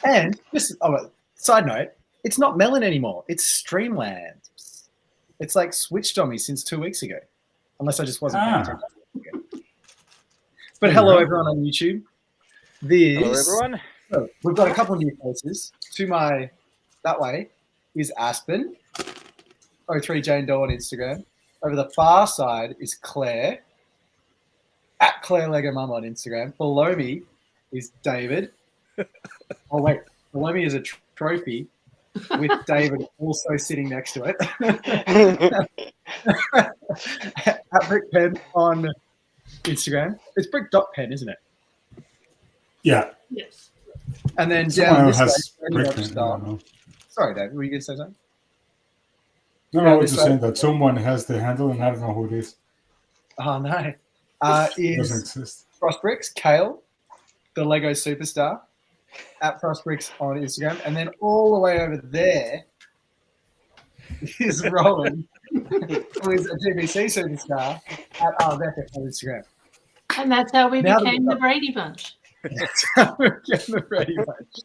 And just side note, it's not Melon anymore. It's Streamland. It's like switched on me since 2 weeks ago, unless I just wasn't paying attention. But hello, everyone on YouTube. Hello, everyone. So we've got a couple of new faces. To my that way is Aspen, 03 Jane Doe on Instagram. Over the far side is Claire, at Claire Lego Mum on Instagram. Below me is David. Oh wait, below me is a trophy with David also sitting next to it. At Brick Pen on Instagram. It's brick.pen, isn't it? Yeah. Yes. And then Someone down this way, sorry, David, were you going to say something? No, I was just saying that someone has the handle and I don't know who it is. Oh, no. Doesn't Is exist. Frostbricks, Kale, the Lego superstar, at Frostbricks on Instagram. And then all the way over there is Rowan, who is a GBC superstar, at Rebecca on Instagram. And that's how we became the Brady Bunch. That's how we became the Brady Bunch.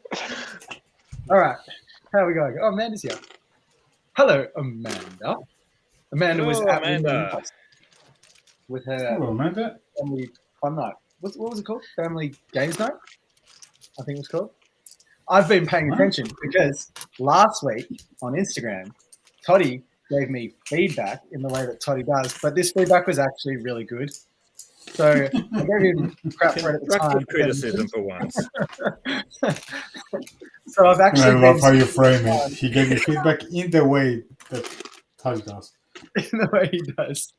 All right. How are we going? Oh, Amanda's here. Hello, Amanda. Amanda was at Wyndham with her family fun night. What was it called? Family Games Night? I think it was called. I've been paying attention because last week on Instagram, Toddy gave me feedback in the way that Toddy does, but this feedback was actually really good. So I gave him crap for it at the time. Criticism for once. So I've actually. I love how you frame it. He gave you feedback in the way that Toddy does. In the way he does.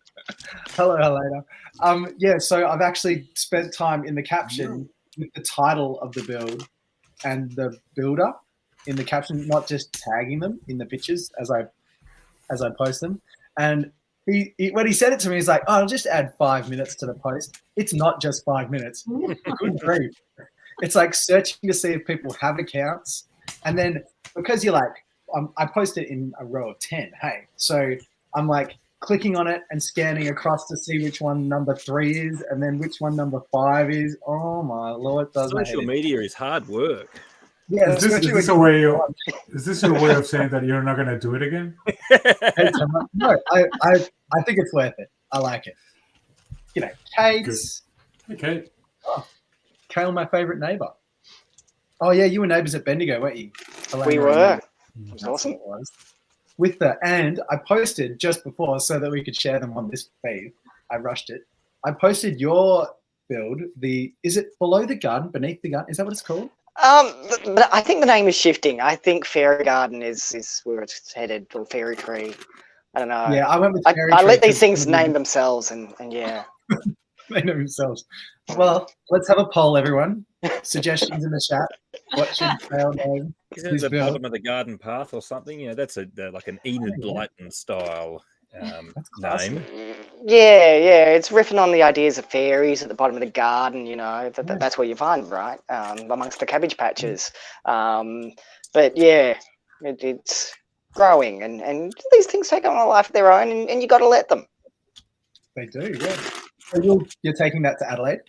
Hello, Helena. Yeah, so I've actually spent time in the caption with the title of the build and the builder in the caption, not just tagging them in the pictures as I post them. And he when he said it to me, he's like, "Oh, I'll just add 5 minutes to the post." It's not just 5 minutes. Good grief. It's like searching to see if people have accounts, and then because you're like, I post it in a row of 10. Hey, so I'm like clicking on it and scanning across to see which one number 3 is, and then which one number 5 is. Oh my Lord! Social media is hard work. Yeah, is this a way of saying that you're not going to do it again? No, I think it's worth it. I like it. You know, Kate's. Okay. Oh, Kale, my favorite neighbor. Oh yeah, you were neighbors at Bendigo, weren't you? We were. It was awesome. And I posted just before so that we could share them on this feed. I rushed it. I posted your build. Is it below the gun, beneath the gun? Is that what it's called? But I think the name is shifting. I think Fairy Garden is where it's headed, or Fairy Tree. I don't know. Yeah, I went with Fairy Tree. I let these things name themselves, and yeah. They know themselves. Well, let's have a poll, everyone. Suggestions in the chat. What should Kale name? Isn't it the bottom of the garden path or something? You know, that's like an Enid Blyton style name. Yeah, it's riffing on the ideas of fairies at the bottom of the garden. You know, that's where you find them, right? Amongst the cabbage patches. But yeah, it's growing, and these things take on a life of their own, and you got to let them. They do, yeah. So you're taking that to Adelaide?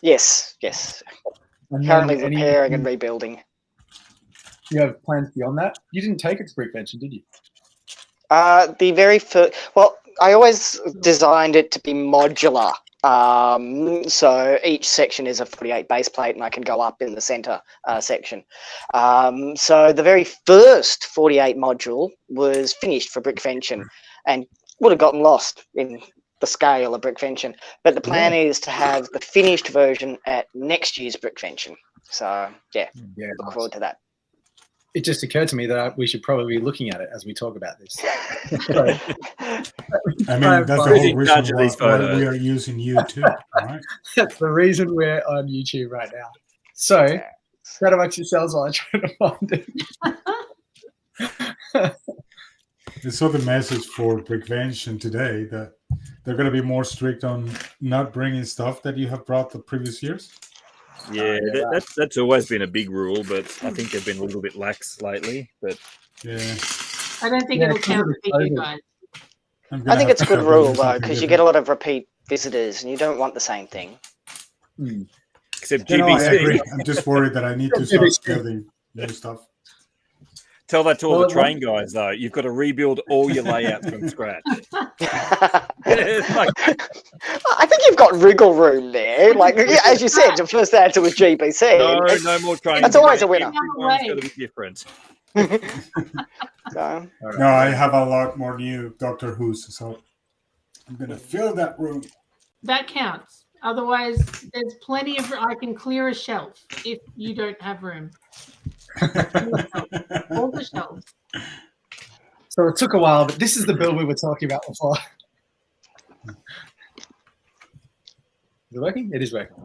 Yes. And currently repairing and rebuilding. Do you have plans beyond that? You didn't take it to Brickfest, did you? The very first. Well, I always designed it to be modular. So each section is a 48 base plate, and I can go up in the center section. So the very first 48 module was finished for Brickfest and would have gotten lost in the scale of Brickfest. But the plan is to have the finished version at next year's Brickfest. So yeah, look forward to that. It just occurred to me that we should probably be looking at it as we talk about this. I mean, that's the whole reason why we are using YouTube, right? That's the reason we're on YouTube right now. So, chat amongst yourselves while I try to find it. I saw the message for Brickvention today that they're going to be more strict on not bringing stuff that you have brought the previous years. Yeah, that's always been a big rule, but I think they've been a little bit lax lately. But I don't think it'll count for you guys. I think it's a good rule though, because you get a lot of repeat visitors, and you don't want the same thing. Except GBC. I'm just worried that I need to start building new stuff. Tell that to all the train guys, though. You've got to rebuild all your layouts from scratch. I think you've got wriggle room there. Like, as you said, your first answer was GBC. No more trains. That's always a winner. Everyone's got to be different. So, No, I have a lot more new Doctor Who's, so I'm going to fill that room. That counts. Otherwise, there's plenty of. I can clear a shelf if you don't have room. All the shelves. So it took a while, but this is the build we were talking about before. Is it working? It is working.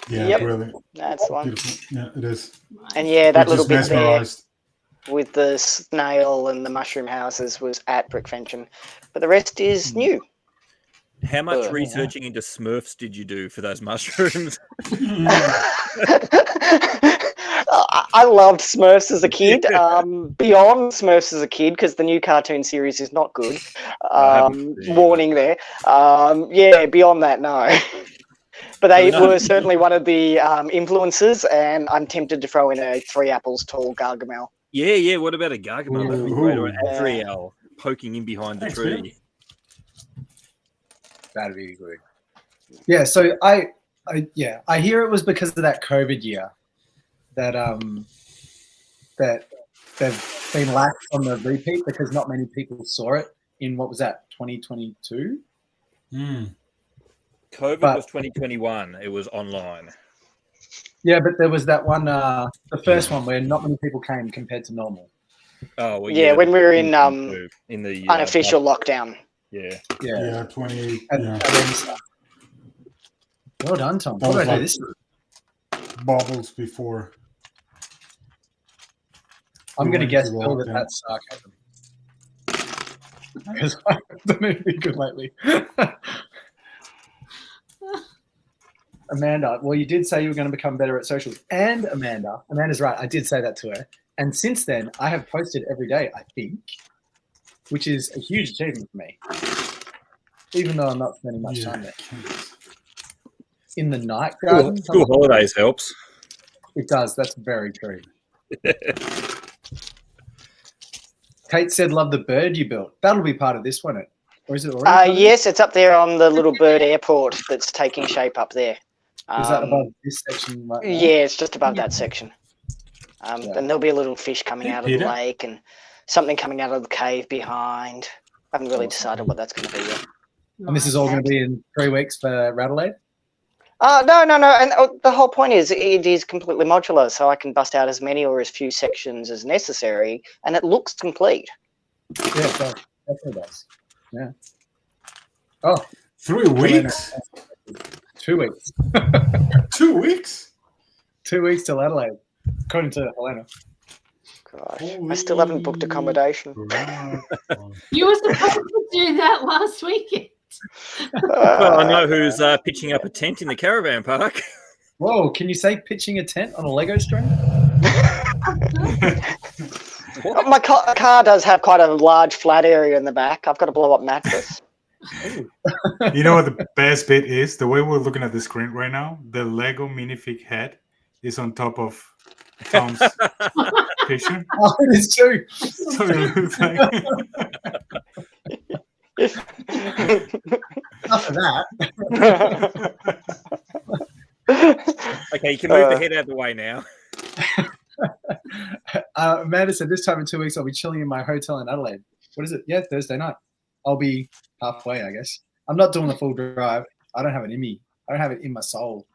Yeah, Yep. brilliant. that's one. Beautiful. Yeah, it is. And yeah, that We're little just bit there mesmerized. with the snail and the mushroom houses was at Brickfest, but the rest is new. How much researching into Smurfs did you do for those mushrooms? I loved Smurfs as a kid. Beyond Smurfs as a kid, because the new cartoon series is not good. Warning there. Yeah, beyond that, no. But they were certainly one of the influences, and I'm tempted to throw in a 3 apples tall Gargamel. Yeah. What about a Gargamel? That'd be great. Or an Yeah. Adriel poking in behind the tree. That'd be good. Yeah, so I hear it was because of that COVID year that that they've been lax on the repeat because not many people saw it in, what was that, 2022? COVID was 2021. It was online. Yeah, but there was that one, the first one where not many people came compared to normal. Oh, well, Yeah, when we were in the unofficial lockdown. Yeah. Yeah, 20. And then, well done, Tom. That What was did I do like this? bubbles before. I'm we going to went guess, to Bill, that lockdown. that's sarcasm. Because I haven't been good lately. Amanda, well, you did say you were going to become better at socials. And Amanda's right. I did say that to her. And since then, I have posted every day, I think, which is a huge achievement for me, even though I'm not spending much time there. In the night garden. School holidays helps. It does. That's very true. Kate said, love the bird you built. That'll be part of this, won't it? Or is it already? Yes, it's up there on the little bird airport that's taking shape up there. Is that above this section? Right now? Yeah, it's just above that section. And there'll be a little fish coming out of the lake and something coming out of the cave behind. I haven't really decided what that's going to be yet. And this is all going to be in 3 weeks for Radelaide? No. And the whole point is it is completely modular, so I can bust out as many or as few sections as necessary, and it looks complete. Yeah, it does. Definitely does. Yeah. Oh. 3 weeks? 2 weeks. 2 weeks? 2 weeks till Adelaide, according to Helena. Gosh, I still haven't booked accommodation. You were supposed to do that last weekend. Well, I know who's pitching up a tent in the caravan park. Whoa, can you say pitching a tent on a Lego string? My car does have quite a large flat area in the back. I've got a blow-up mattress. You know what the best bit is? The way we're looking at the screen right now, the Lego minifig head is on top of Tom's picture. Oh, it is true. So it looks like... Enough of that. Okay, you can move the head out of the way now. Amanda said this time in 2 weeks I'll be chilling in my hotel in Adelaide. What is it? Yeah, Thursday night. I'll be halfway, I guess. I'm not doing the full drive. I don't have it in me. I don't have it in my soul.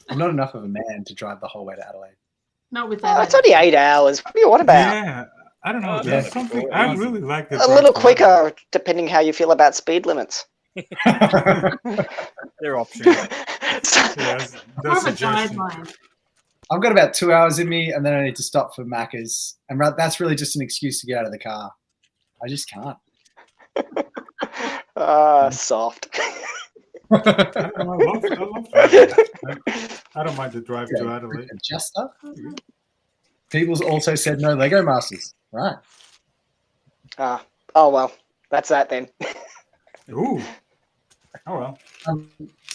I'm not enough of a man to drive the whole way to Adelaide. Not with that. It's only 8 hours. What do you want about? Yeah, I don't know. Yeah. That's something I really like. A little quicker, depending how you feel about speed limits. They're optional. Yes, More of a suggestion. guideline. I've got about 2 hours in me, and then I need to stop for Macca's. And that's really just an excuse to get out of the car. I just can't. Soft. I love driving. I don't mind the drive to Adelaide. Adjuster. People also said no Lego Masters. Right. Oh, well. That's that then. Ooh. Oh, well.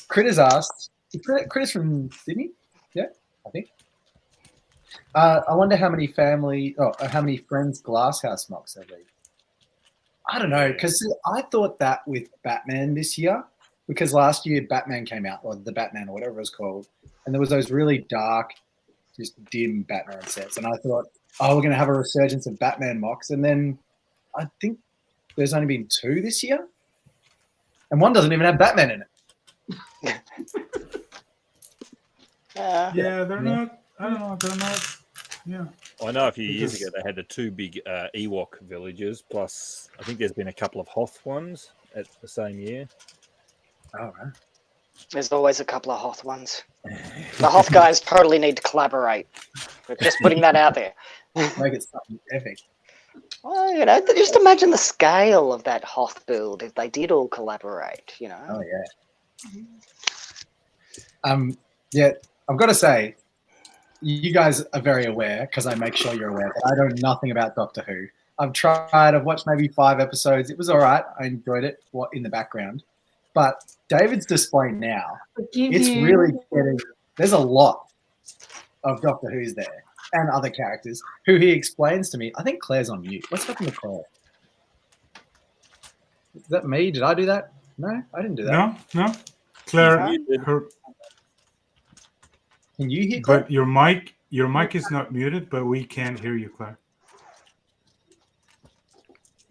Critters asked, Critters from Sydney? Yeah, I think. I wonder how many how many friends Glasshouse mocks have they? I don't know, because I thought that with Batman this year, because last year Batman came out, or the Batman, or whatever it was called, and there was those really dark, just dim Batman sets, and I thought, oh, we're going to have a resurgence of Batman mocks, and then I think there's only been 2 this year, and one doesn't even have Batman in it. Yeah, they're not. I don't know. They're not. Yeah. I know a few years ago they had the 2 big Ewok villages, plus I think there's been a couple of Hoth ones at the same year. Oh, right. There's always a couple of Hoth ones. The Hoth guys totally need to collaborate. We're just putting that out there. Make it something epic. Well, you know, just imagine the scale of that Hoth build if they did all collaborate, you know. Oh, yeah. Yeah, I've got to say, you guys are very aware, because I make sure you're aware, that I know nothing about Doctor Who. I've watched maybe 5 episodes. It was all right. I enjoyed it in the background. But David's display now, really getting, there's a lot of Doctor Who's there and other characters who he explains to me. I think Claire's on mute. What's happened to Claire? Is that me? Did I do that? No, I didn't do that. No. Claire, can you hear Claire? But your mic is not muted, but we can't hear you, Claire.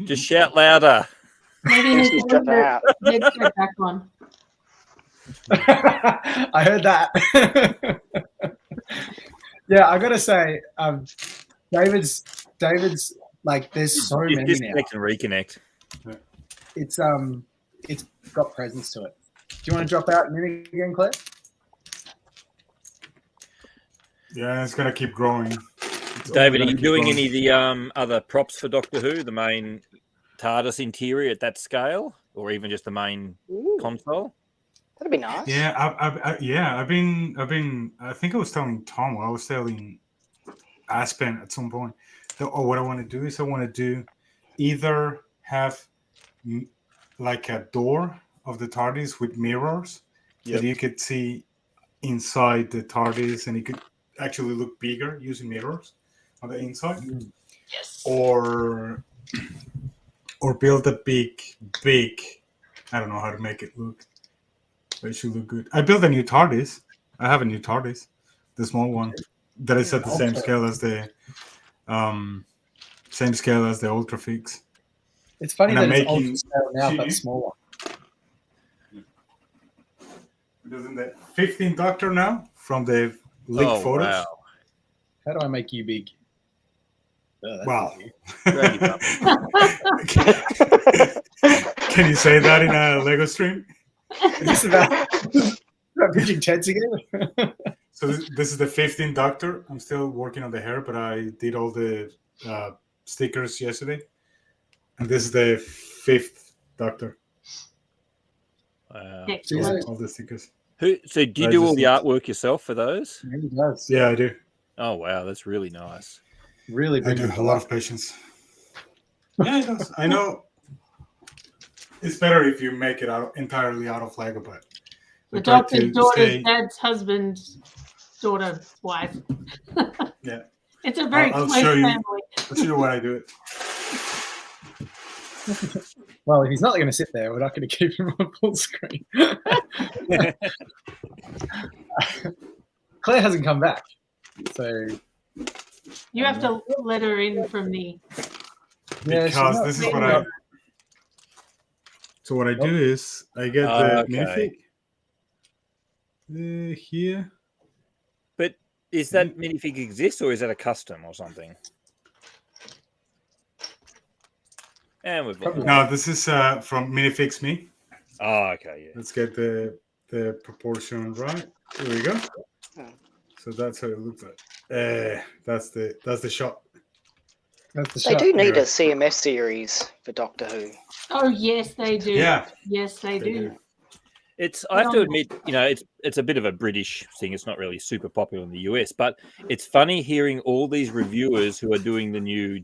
Just shout louder. Maybe you need to put the headset back on. I heard that. Yeah, I gotta say, David's like, there's so many now. Disconnect and reconnect. It's got presence to it. Do you want to drop out and in again, Claire? Yeah, it's gonna keep growing. David, are you doing any of the other props for Doctor Who? The main TARDIS interior at that scale, or even just the main console? That'd be nice. Yeah, I've been. I think I was telling Tom, or I was telling Aspen at some point. What I want to do is I want to do either have like a door of the TARDIS with mirrors that you could see inside the TARDIS, and it could actually look bigger using mirrors on the inside. Yes. Or build a big. I don't know how to make it look. But it should look good. I built a new TARDIS. I have a new TARDIS, the small one, that is at the same scale as the Ultrafix. It's funny that it's ultra scale now, but smaller. Isn't that 15th Doctor now from the leaked photos? Wow. How do I make you big? Wow. Can Can you say that in a Lego stream? Is this about pitching tents again? So this is the 15th Doctor. I'm still working on the hair, but I did all the stickers yesterday. And this is the 5th Doctor. Wow. All the stickers. So do you do all the artwork yourself for those? He does. Yeah, I do. Oh, wow. That's really nice. Really, I do a lot of patience. Yeah, it does. I know it's better if you make it entirely out of Lego, but the doctor's daughter's dad's husband, daughter, wife. Yeah. It's a very I'll close show you. family. I'll show you when I do it. Well, if he's not going to sit there, we're not going to keep him on full screen. Claire hasn't come back, so you have to let her in from the. Yeah, because this is what I. So what I do is I get the minifig here. But is that minifig exist, or is that a custom or something? And we've got No, this is from Minifix Me. Oh, okay, yeah. Let's get the proportion right. There we go. So that's how it looks like. That's the shot. They do need a CMS series for Doctor Who. Oh yes, they do. Yeah. Yes, they do. I have to admit, it's a bit of a British thing. It's not really super popular in the US, but it's funny hearing all these reviewers who are doing the new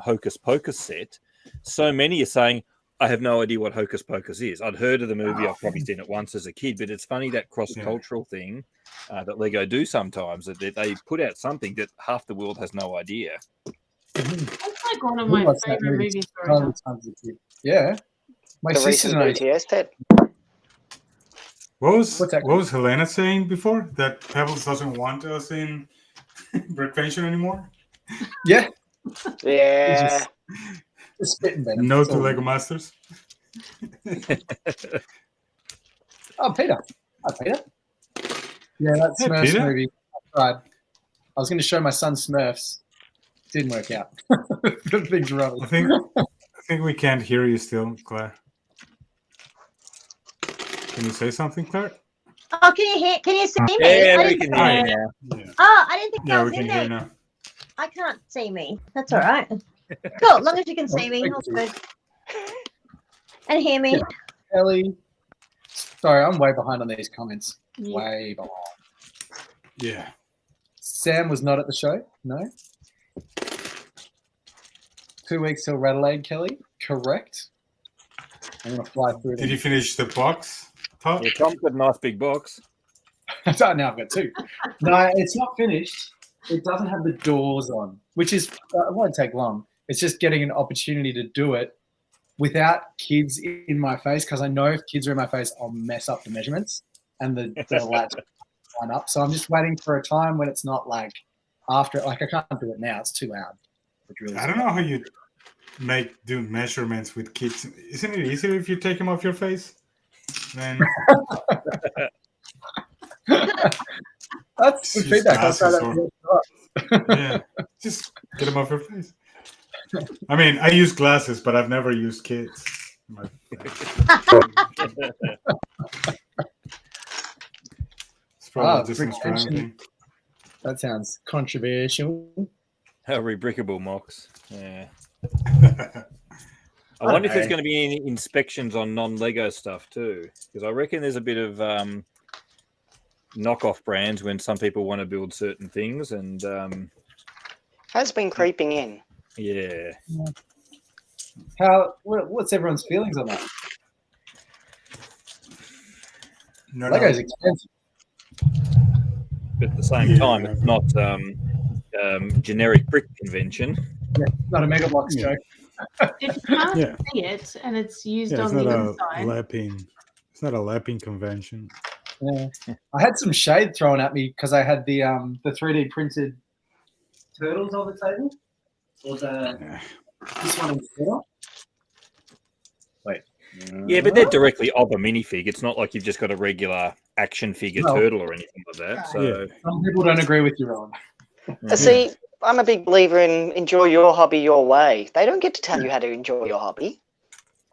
Hocus Pocus set. So many are saying, I have no idea what Hocus Pocus is. I'd heard of the movie. I've probably seen it once as a kid, but it's funny that cross-cultural thing that Lego do sometimes, that they put out something that half the world has no idea. That's like one of my favorite movies growing up. Yeah. My The sister recent and I. BTS, Ted. What was What's that? what was Helena saying before? That Pebbles doesn't want us in Brickfest anymore? Yeah. Yeah. Just spitting venom. No That's to all. Lego Masters. Oh, Peter. Hi, Peter. Yeah, that Hey, Smurfs Peter. movie. I tried. I was going to show my son Smurfs. Didn't work out. The thing's rubbish. I think we can't hear you still, Claire. Can you say something, Claire? Oh, can you see me? Yeah, I we didn't- can hear you now. Yeah. Oh, I didn't think Yeah, I we was can in hear there. now. I can't see me. That's all right. Cool, as long as you can see me, all good. And hear me. Ellie. Sorry, I'm way behind on these comments. Yeah. Way behind. Yeah. Sam was not at the show. No. 2 weeks till Adelaide, Kelly. Correct. I'm going to fly through Did you them. finish the box, Todd? Yeah, Tom's got a nice big box. Now I've got 2. No, it's not finished. It doesn't have the doors on, which is, it won't take long. It's just getting an opportunity to do it without kids in my face, because I know if kids are in my face, I'll mess up the measurements and the latch line up. So I'm just waiting for a time when it's not like after, like I can't do it now. It's too loud. I don't know how you do measurements with kids. Isn't it easier if you take them off your face? Then That's good Use feedback. I'll try glasses that. yeah, just get them off your face. I mean, I use glasses, but I've never used kids. It's probably just an Australian thing. That sounds controversial. How rebrickable mocks. Yeah. I wonder if there's going to be any inspections on non-Lego stuff too, because I reckon there's a bit of knockoff brands when some people want to build certain things, and Has been creeping in. yeah. What's everyone's feelings on that? No, Lego's expensive. But at the same time, it's not generic brick convention. Yeah, not a Mega Bloks Yeah. joke. If you can't Yeah. see it and it's used Yeah, it's on the not a inside, lapping. It's not a lapping convention. Yeah. I had some shade thrown at me because I had the 3D printed turtles on the table. Or this one instead of. Wait. Yeah, but they're directly of a minifig. It's not like you've just got a regular action figure No. turtle or anything like that. So Some people don't agree with you, Rowan. See, I'm a big believer in enjoy your hobby your way. They don't get to tell you how to enjoy your hobby.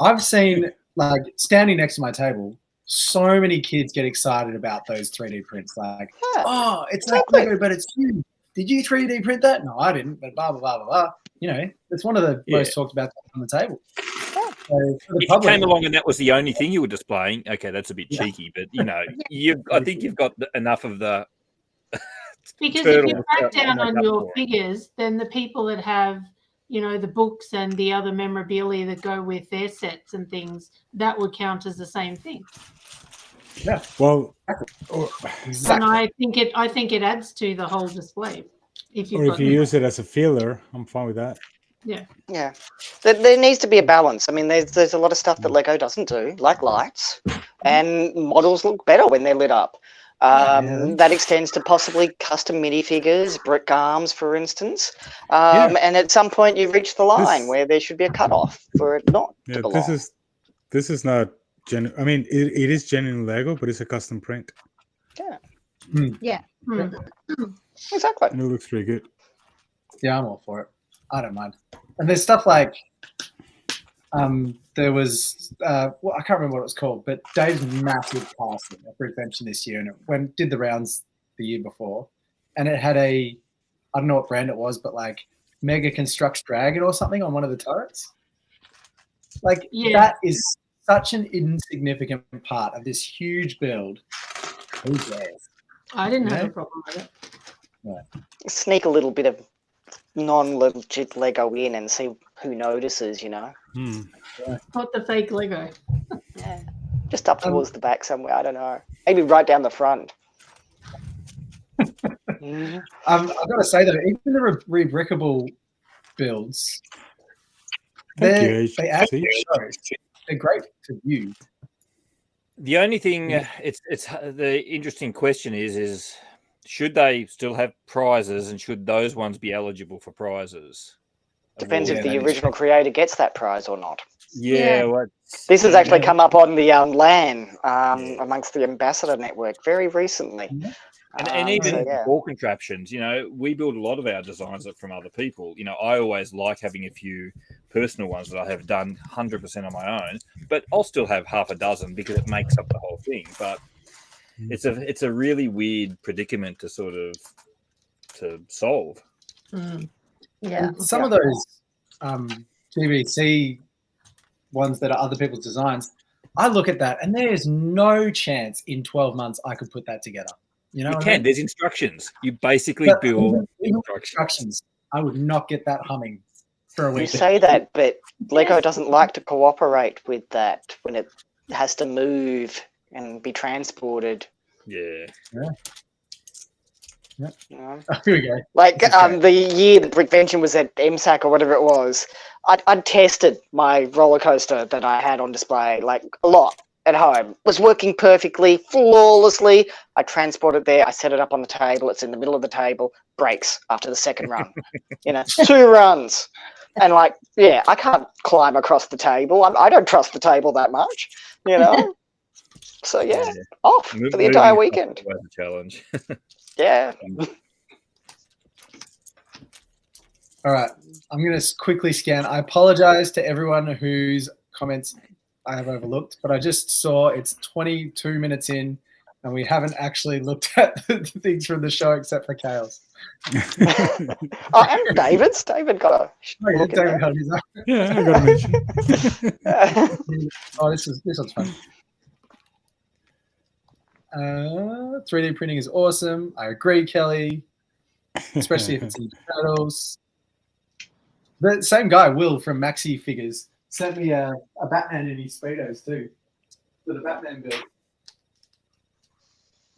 I've seen, like, standing next to my table, so many kids get excited about those 3D prints. Like, Yeah. oh, it's like Exactly. Lego, but it's huge. Did you 3D print that? No, I didn't, but blah, blah, blah, blah, blah. You know, it's one of the most talked about things on the table. So for the if you public, came along and that was the only thing you were displaying, okay, that's a bit cheeky. But you know, I think you've got enough of the. because if you turtle crack stuff down to make on up your for it. figures, then the people that have, you know, the books and the other memorabilia that go with their sets and things, that would count as the same thing. Well, And I think it adds to the whole display. If you've or got if you use it as a filler, I'm fine with that. Yeah. There needs to be a balance. I mean, there's a lot of stuff that Lego doesn't do, like lights, and models look better when they're lit up. That extends to possibly custom minifigures, brick arms, for instance. And at some point, you reach the line where there should be a cutoff for it not to Yeah, belong. this is not genuine. I mean, it is genuine Lego, but it's a custom print, Hmm. Exactly. and it looks pretty good. Yeah, I'm all for it. I don't mind. And there's stuff like, there was, well, I can't remember what it was called, but Dave's massive parcel at Brickfest this year, and it did the rounds the year before, and it had I don't know what brand it was, but like Mega Constructs Dragon or something on one of the turrets. Like, that is such an insignificant part of this huge build. Who cares? I didn't have a problem with it. Sneak a little bit of non-legit Lego in and see who notices, you know. Not the fake Lego. Yeah. Just up towards the back somewhere, I don't know. Maybe right down the front. I've got to say though, even the rebrickable builds, they actually show. They're great to view. The only thing, it's the interesting question is should they still have prizes, and should those ones be eligible for prizes? Depends if the original creator gets that prize or not. Yeah. Well, this has actually come up on the LAN amongst the Ambassador Network very recently. And even ball contraptions, you know, we build a lot of our designs from other people. You know, I always like having a few personal ones that I have done 100% on my own, but I'll still have half a dozen because it makes up the whole thing. But it's a really weird predicament to sort of to solve. Yeah. Some of those GBC ones that are other people's designs, I look at that and there's no chance in 12 months I could put that together. You know, There's instructions. You basically build instructions. I would not get that humming for a week. You say that, but Lego doesn't like to cooperate with that when it has to move and be transported. Yeah. You know? Here we go. Like the year that Brickvention was at MSAC or whatever it was, I'd tested my roller coaster that I had on display like a lot at home. It was working perfectly, flawlessly. I transported it there. I set it up on the table. It's in the middle of the table. Breaks after the second run. You know, 2 runs. And like, yeah, I can't climb across the table. I don't trust the table that much, you know. So yeah, off for the entire weekend. A challenge. Yeah. All right, I'm going to quickly scan. I apologize to everyone whose comments I have overlooked, but I just saw it's 22 minutes in, and we haven't actually looked at the things from the show except for Kale's. And David's. David got a. David had his own. Yeah, I got to mention. Oh, this one's fun. 3D printing is awesome. I agree, Kelly. Especially if it's in turtles. The same guy, Will from Maxi Figures, sent me a Batman in his Speedos too. For the Batman build.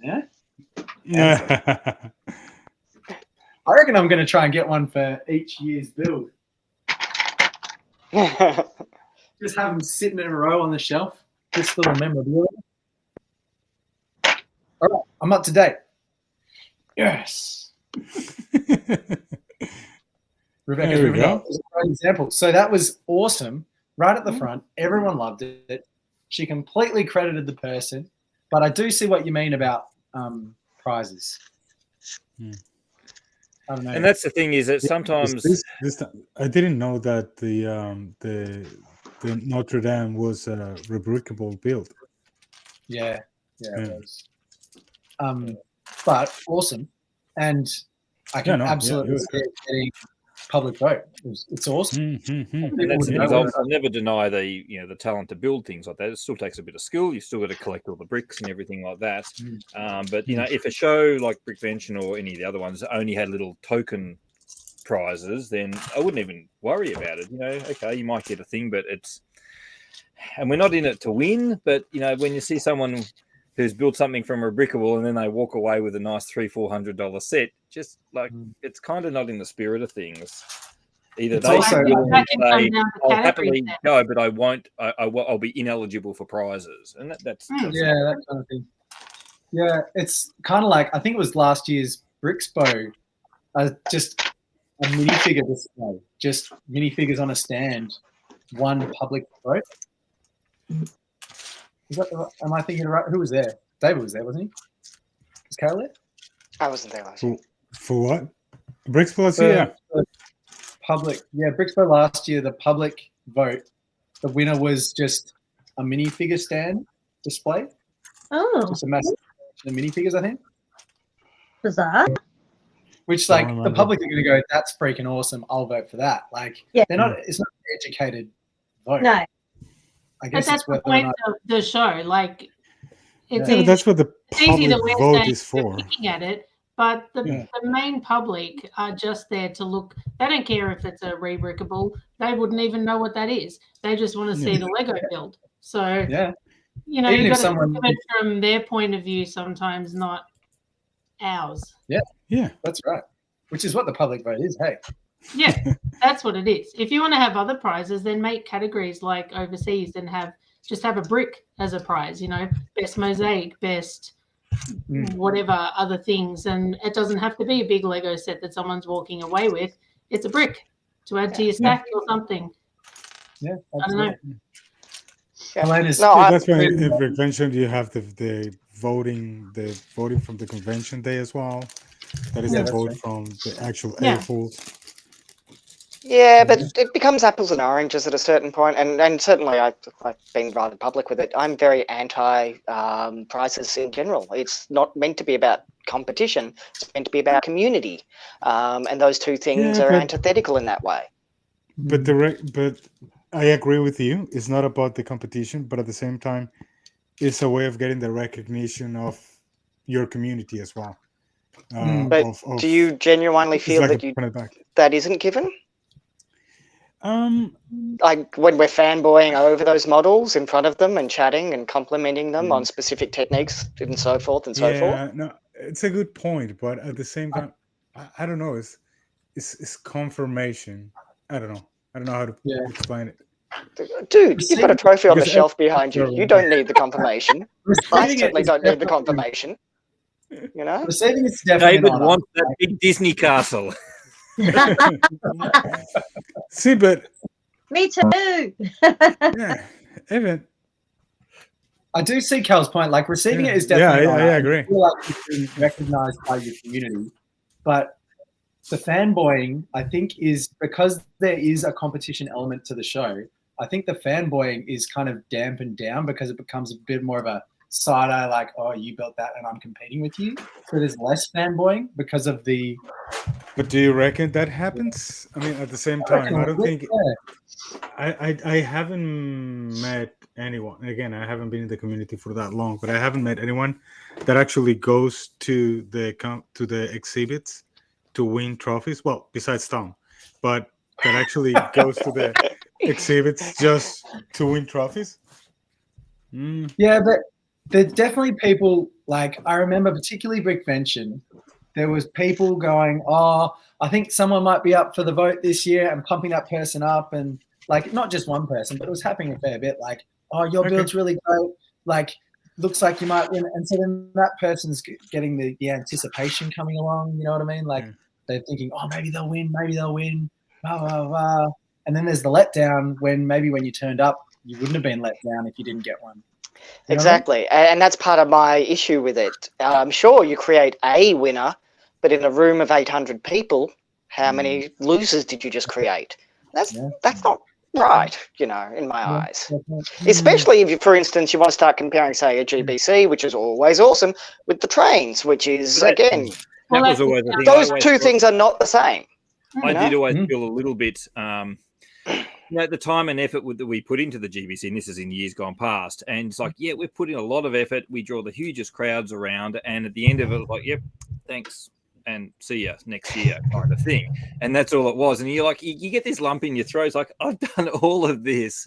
Yeah? I reckon I'm going to try and get one for each year's build. Just have them sitting in a row on the shelf. This little memorabilia. All right, I'm up to date. Yes. Rebecca's moving on. There's a great example. So that was awesome. Right at the front. Everyone loved it. She completely credited the person. But I do see what you mean about prizes. I don't know. And that's the thing is that sometimes I didn't know that the Notre Dame was a rebrickable build. Yeah, it was. But awesome, and I can absolutely see it getting public vote. It's awesome. And that's the thing is I'll never deny the talent to build things like that. It still takes a bit of skill. You still got to collect all the bricks and everything like that. But if a show like Brickvention or any of the other ones only had little token prizes, then I wouldn't even worry about it. You know, okay, you might get a thing, but and we're not in it to win. But when you see someone who's built something from a brickable and then they walk away with a nice $300-400 set, just like it's kind of not in the spirit of things. Either It's they also- will say, I'll category happily then. go, but I won't. I'll be ineligible for prizes, and that's Yeah, that kind of thing. Yeah, it's kind of like I think it was last year's Brixpo, just a minifigure display, just minifigures on a stand, one public vote. Is that am I thinking right? Who was there? David was there, wasn't he? Was Carol there? I wasn't there last year. For what? Brixpo, yeah. Public, Brixpo last year, the public vote, the winner was just a minifigure stand display. Oh, Just a massive collection of minifigures, I think. bizarre. Which, Don't like, the remember. public are going to go, that's freaking awesome. I'll vote for that. Like, Yeah. they're not. It's not an educated vote. No. I But guess that's it's the whether or point not. of the show. Like, it's Yeah, Yeah, easy, but that's what the it's easy public that we're vote saying is we're for. looking at it, But the main public are just there to look. They don't care if it's a re-brickable. They wouldn't even know what that is. They just want to see the Lego build. So, you know, Even you've if got to think of it from their point of view sometimes, not ours. Yeah, that's right. Which is what the public vote is, hey? Yeah, that's what it is. If you want to have other prizes, then make categories like overseas and just have a brick as a prize, you know, best mosaic, best whatever other things. And it doesn't have to be a big Lego set that someone's walking away with. It's a brick to add to your stack or something. Yeah, absolutely. I don't know. That's why in Brickvention you have the voting from the convention day as well. That is the vote from the actual A-Fools. Yeah, but it becomes apples and oranges at a certain point, and certainly I've been rather public with it. I'm very anti prizes in general. It's not meant to be about competition. It's meant to be about community, and those two things are antithetical in that way. But I agree with you. It's not about the competition, but at the same time, it's a way of getting the recognition of your community as well. But do you genuinely feel that isn't given? Like when we're fanboying over those models in front of them and chatting and complimenting them on specific techniques and so forth and so forth. Yeah, no, it's a good point, but at the same time, I don't know. It's confirmation. I don't know how to explain it. Dude, you've got a trophy on the shelf behind you. You don't need the confirmation. I certainly don't need the confirmation. You know, David wants that big Disney castle. See, but me too. Even I do see Cal's point. Like receiving it is definitely. I agree. I feel like it's been recognized by your community, but the fanboying, I think, is because there is a competition element to the show. I think the fanboying is kind of dampened down because it becomes a bit more of a side eye, like, oh, you built that and I'm competing with you. So there's less fanboying because of the. But do you reckon that happens? I mean, at the same time, I don't think. I haven't met anyone. Again, I haven't been in the community for that long, but I haven't met anyone that actually goes to the exhibits to win trophies. Well, besides Tom, but that actually goes to the exhibits just to win trophies. Yeah, but there's definitely people, like, I remember particularly Brickvention, there was people going, oh, I think someone might be up for the vote this year, and pumping that person up, and like not just one person, but it was happening a fair bit, like, oh, your build's really great, like looks like you might win. And so then that person's getting the anticipation coming along, you know what I mean? Like they're thinking, oh, maybe they'll win, blah, blah, blah. And then there's the letdown when you turned up, you wouldn't have been let down if you didn't get one. You exactly. And that's part of my issue with it. Sure, you create a winner, but in a room of 800 people, how many losers did you just create? That's not right, you know, in my eyes. Especially if, for instance, you want to start comparing, say, a GBC, which is always awesome, with the trains, which is, again, that was always the thing. Those two things are not the same. I did always feel a little bit... you know, the time and effort that we put into the GBC, and this is in years gone past, and it's like, yeah, we're putting a lot of effort. We draw the hugest crowds around, and at the end of it, like, yep, thanks, and see ya next year, kind of thing. And that's all it was. And you're like, you get this lump in your throat. It's like, I've done all of this,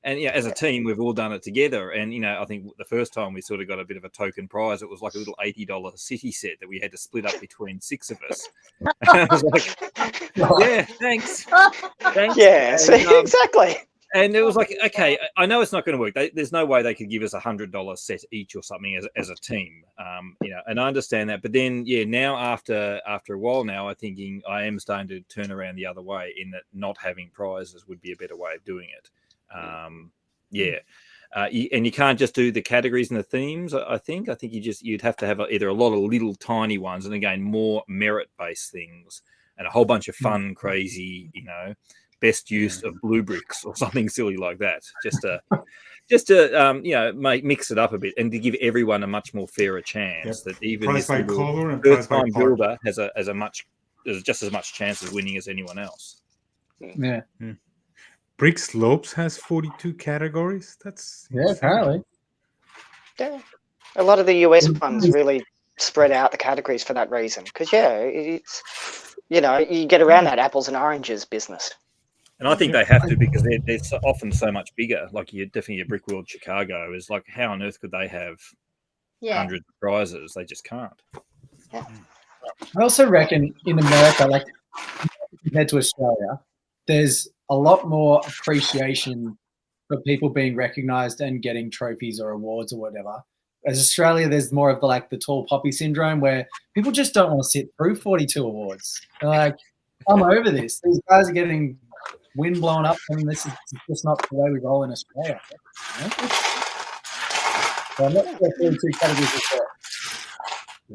and yeah, as a team, we've all done it together. And you know, I think the first time we sort of got a bit of a token prize. It was like a little $80 city set that we had to split up between 6 of us. And I was like, yeah, thanks. Yeah, exactly. And it was like, okay, I know it's not going to work. There's no way they could give us $100 set each or something as a team, you know. And I understand that, but then, yeah, now after a while, now I'm thinking I am starting to turn around the other way, in that not having prizes would be a better way of doing it. And you can't just do the categories and the themes. I think you'd have to have either a lot of little tiny ones, and again, more merit-based things, and a whole bunch of fun, crazy, you know, best use of blue bricks or something silly like that, just to you know, mix it up a bit, and to give everyone a much more fairer chance. That even price by color and first time builder has just as much chance of winning as anyone else. Yeah. Brick Slopes has 42 categories. That's insane. Apparently. Yeah, a lot of the US ones really spread out the categories for that reason. Because it's you get around that apples and oranges business. And I think they have to because they're often so much bigger. Like definitely your Brick World Chicago is like, how on earth could they have hundreds of prizes? They just can't. Yeah. I also reckon in America, like compared to Australia, there's a lot more appreciation for people being recognised and getting trophies or awards or whatever. As Australia, there's more of the tall poppy syndrome where people just don't want to sit through 42 awards. They're like, I'm over this. These guys are getting wind blown up, and this is just not the way we roll in Australia. You know? So I'm not sure if 42 categories is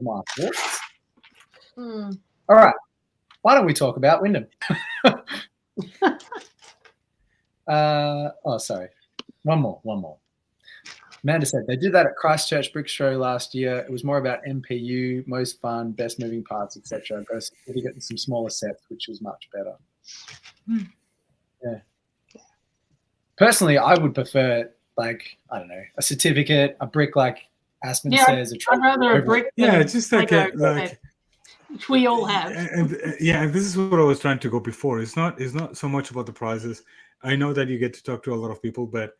my thoughts. All right. Why don't we talk about Wyndham? Sorry. One more. Amanda said they did that at Christchurch Brick Show last year. It was more about MPU, most fun, best moving parts, etc. Got a certificate and some smaller sets, which was much better. Yeah. Personally, I would prefer a certificate, a brick like Aspen says. I'd rather a brick. Yeah, just like which we all have. And this is what I was trying to go before. It's not so much about the prizes. I know that you get to talk to a lot of people, but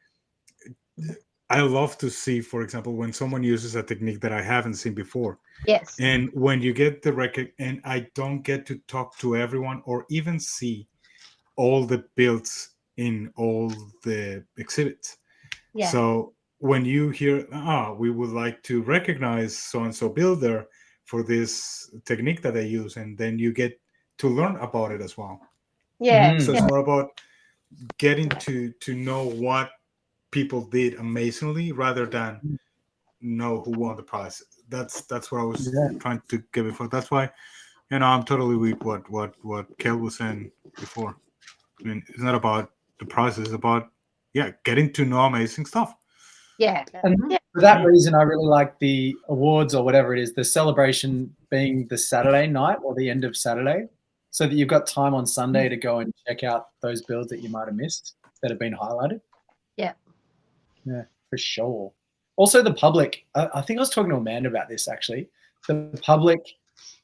I love to see, for example, when someone uses a technique that I haven't seen before. Yes. And when you get the record, and I don't get to talk to everyone or even see all the builds in all the exhibits. Yeah. So when you hear, we would like to recognize so-and-so builder for this technique that they use, and then you get to learn about it as well. Yeah. So it's more about getting to know what people did amazingly rather than know who won the prize. That's what I was trying to get before. That's why, I'm totally with what Kel was saying before. I mean, it's not about the prizes, it's about getting to know amazing stuff. Yeah. And for that reason, I really like the awards or whatever it is, the celebration being the Saturday night or the end of Saturday, so that you've got time on Sunday to go and check out those builds that you might have missed that have been highlighted. Yeah. Yeah, for sure. Also, the public, I think I was talking to Amanda about this actually, the public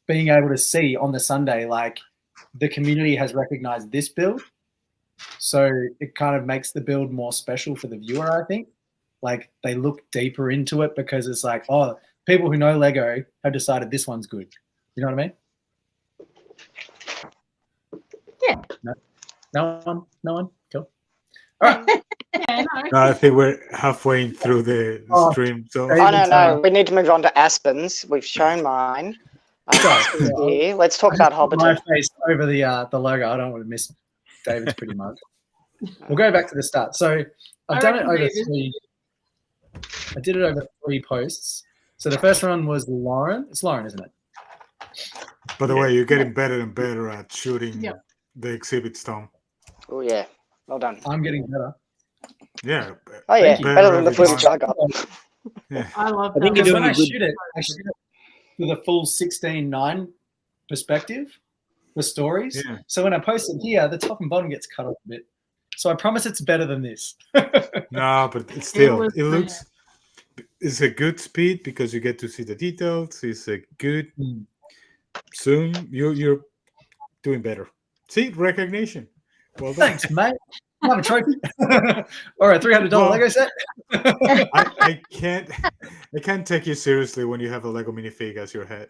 being able to see on the Sunday, like the community has recognized this build. So it kind of makes the build more special for the viewer, I think. Like they look deeper into it because it's like, people who know Lego have decided this one's good. You know what I mean? Yeah. No one? Cool. All right. I think we're halfway through the stream. So No. We need to move on to Aspens. We've shown mine. Aspens here. Let's talk about Hobbiton. My face over the logo. I don't want to miss David's pretty much. We'll go back to the start. So I've done it over three. I did it over 3 posts. So the first one was Lauren. It's Lauren, isn't it? By the way, you're getting better and better at shooting the exhibits, Tom. Oh, yeah. Well done. I'm getting better. Yeah. Oh, yeah. Better than the footage I got. Yeah. I love I think that. you're When doing I a good. shoot it with a full 16:9 perspective for stories. Yeah. So when I post it here, the top and bottom gets cut off a bit. So I promise it's better than this. No, but it's it's a good speed because you get to see the details. It's a good zoom. You're doing better. See, recognition. Well done. Thanks, mate. I have a trophy. Or a $300 Lego set. I can't take you seriously when you have a Lego minifig as your head.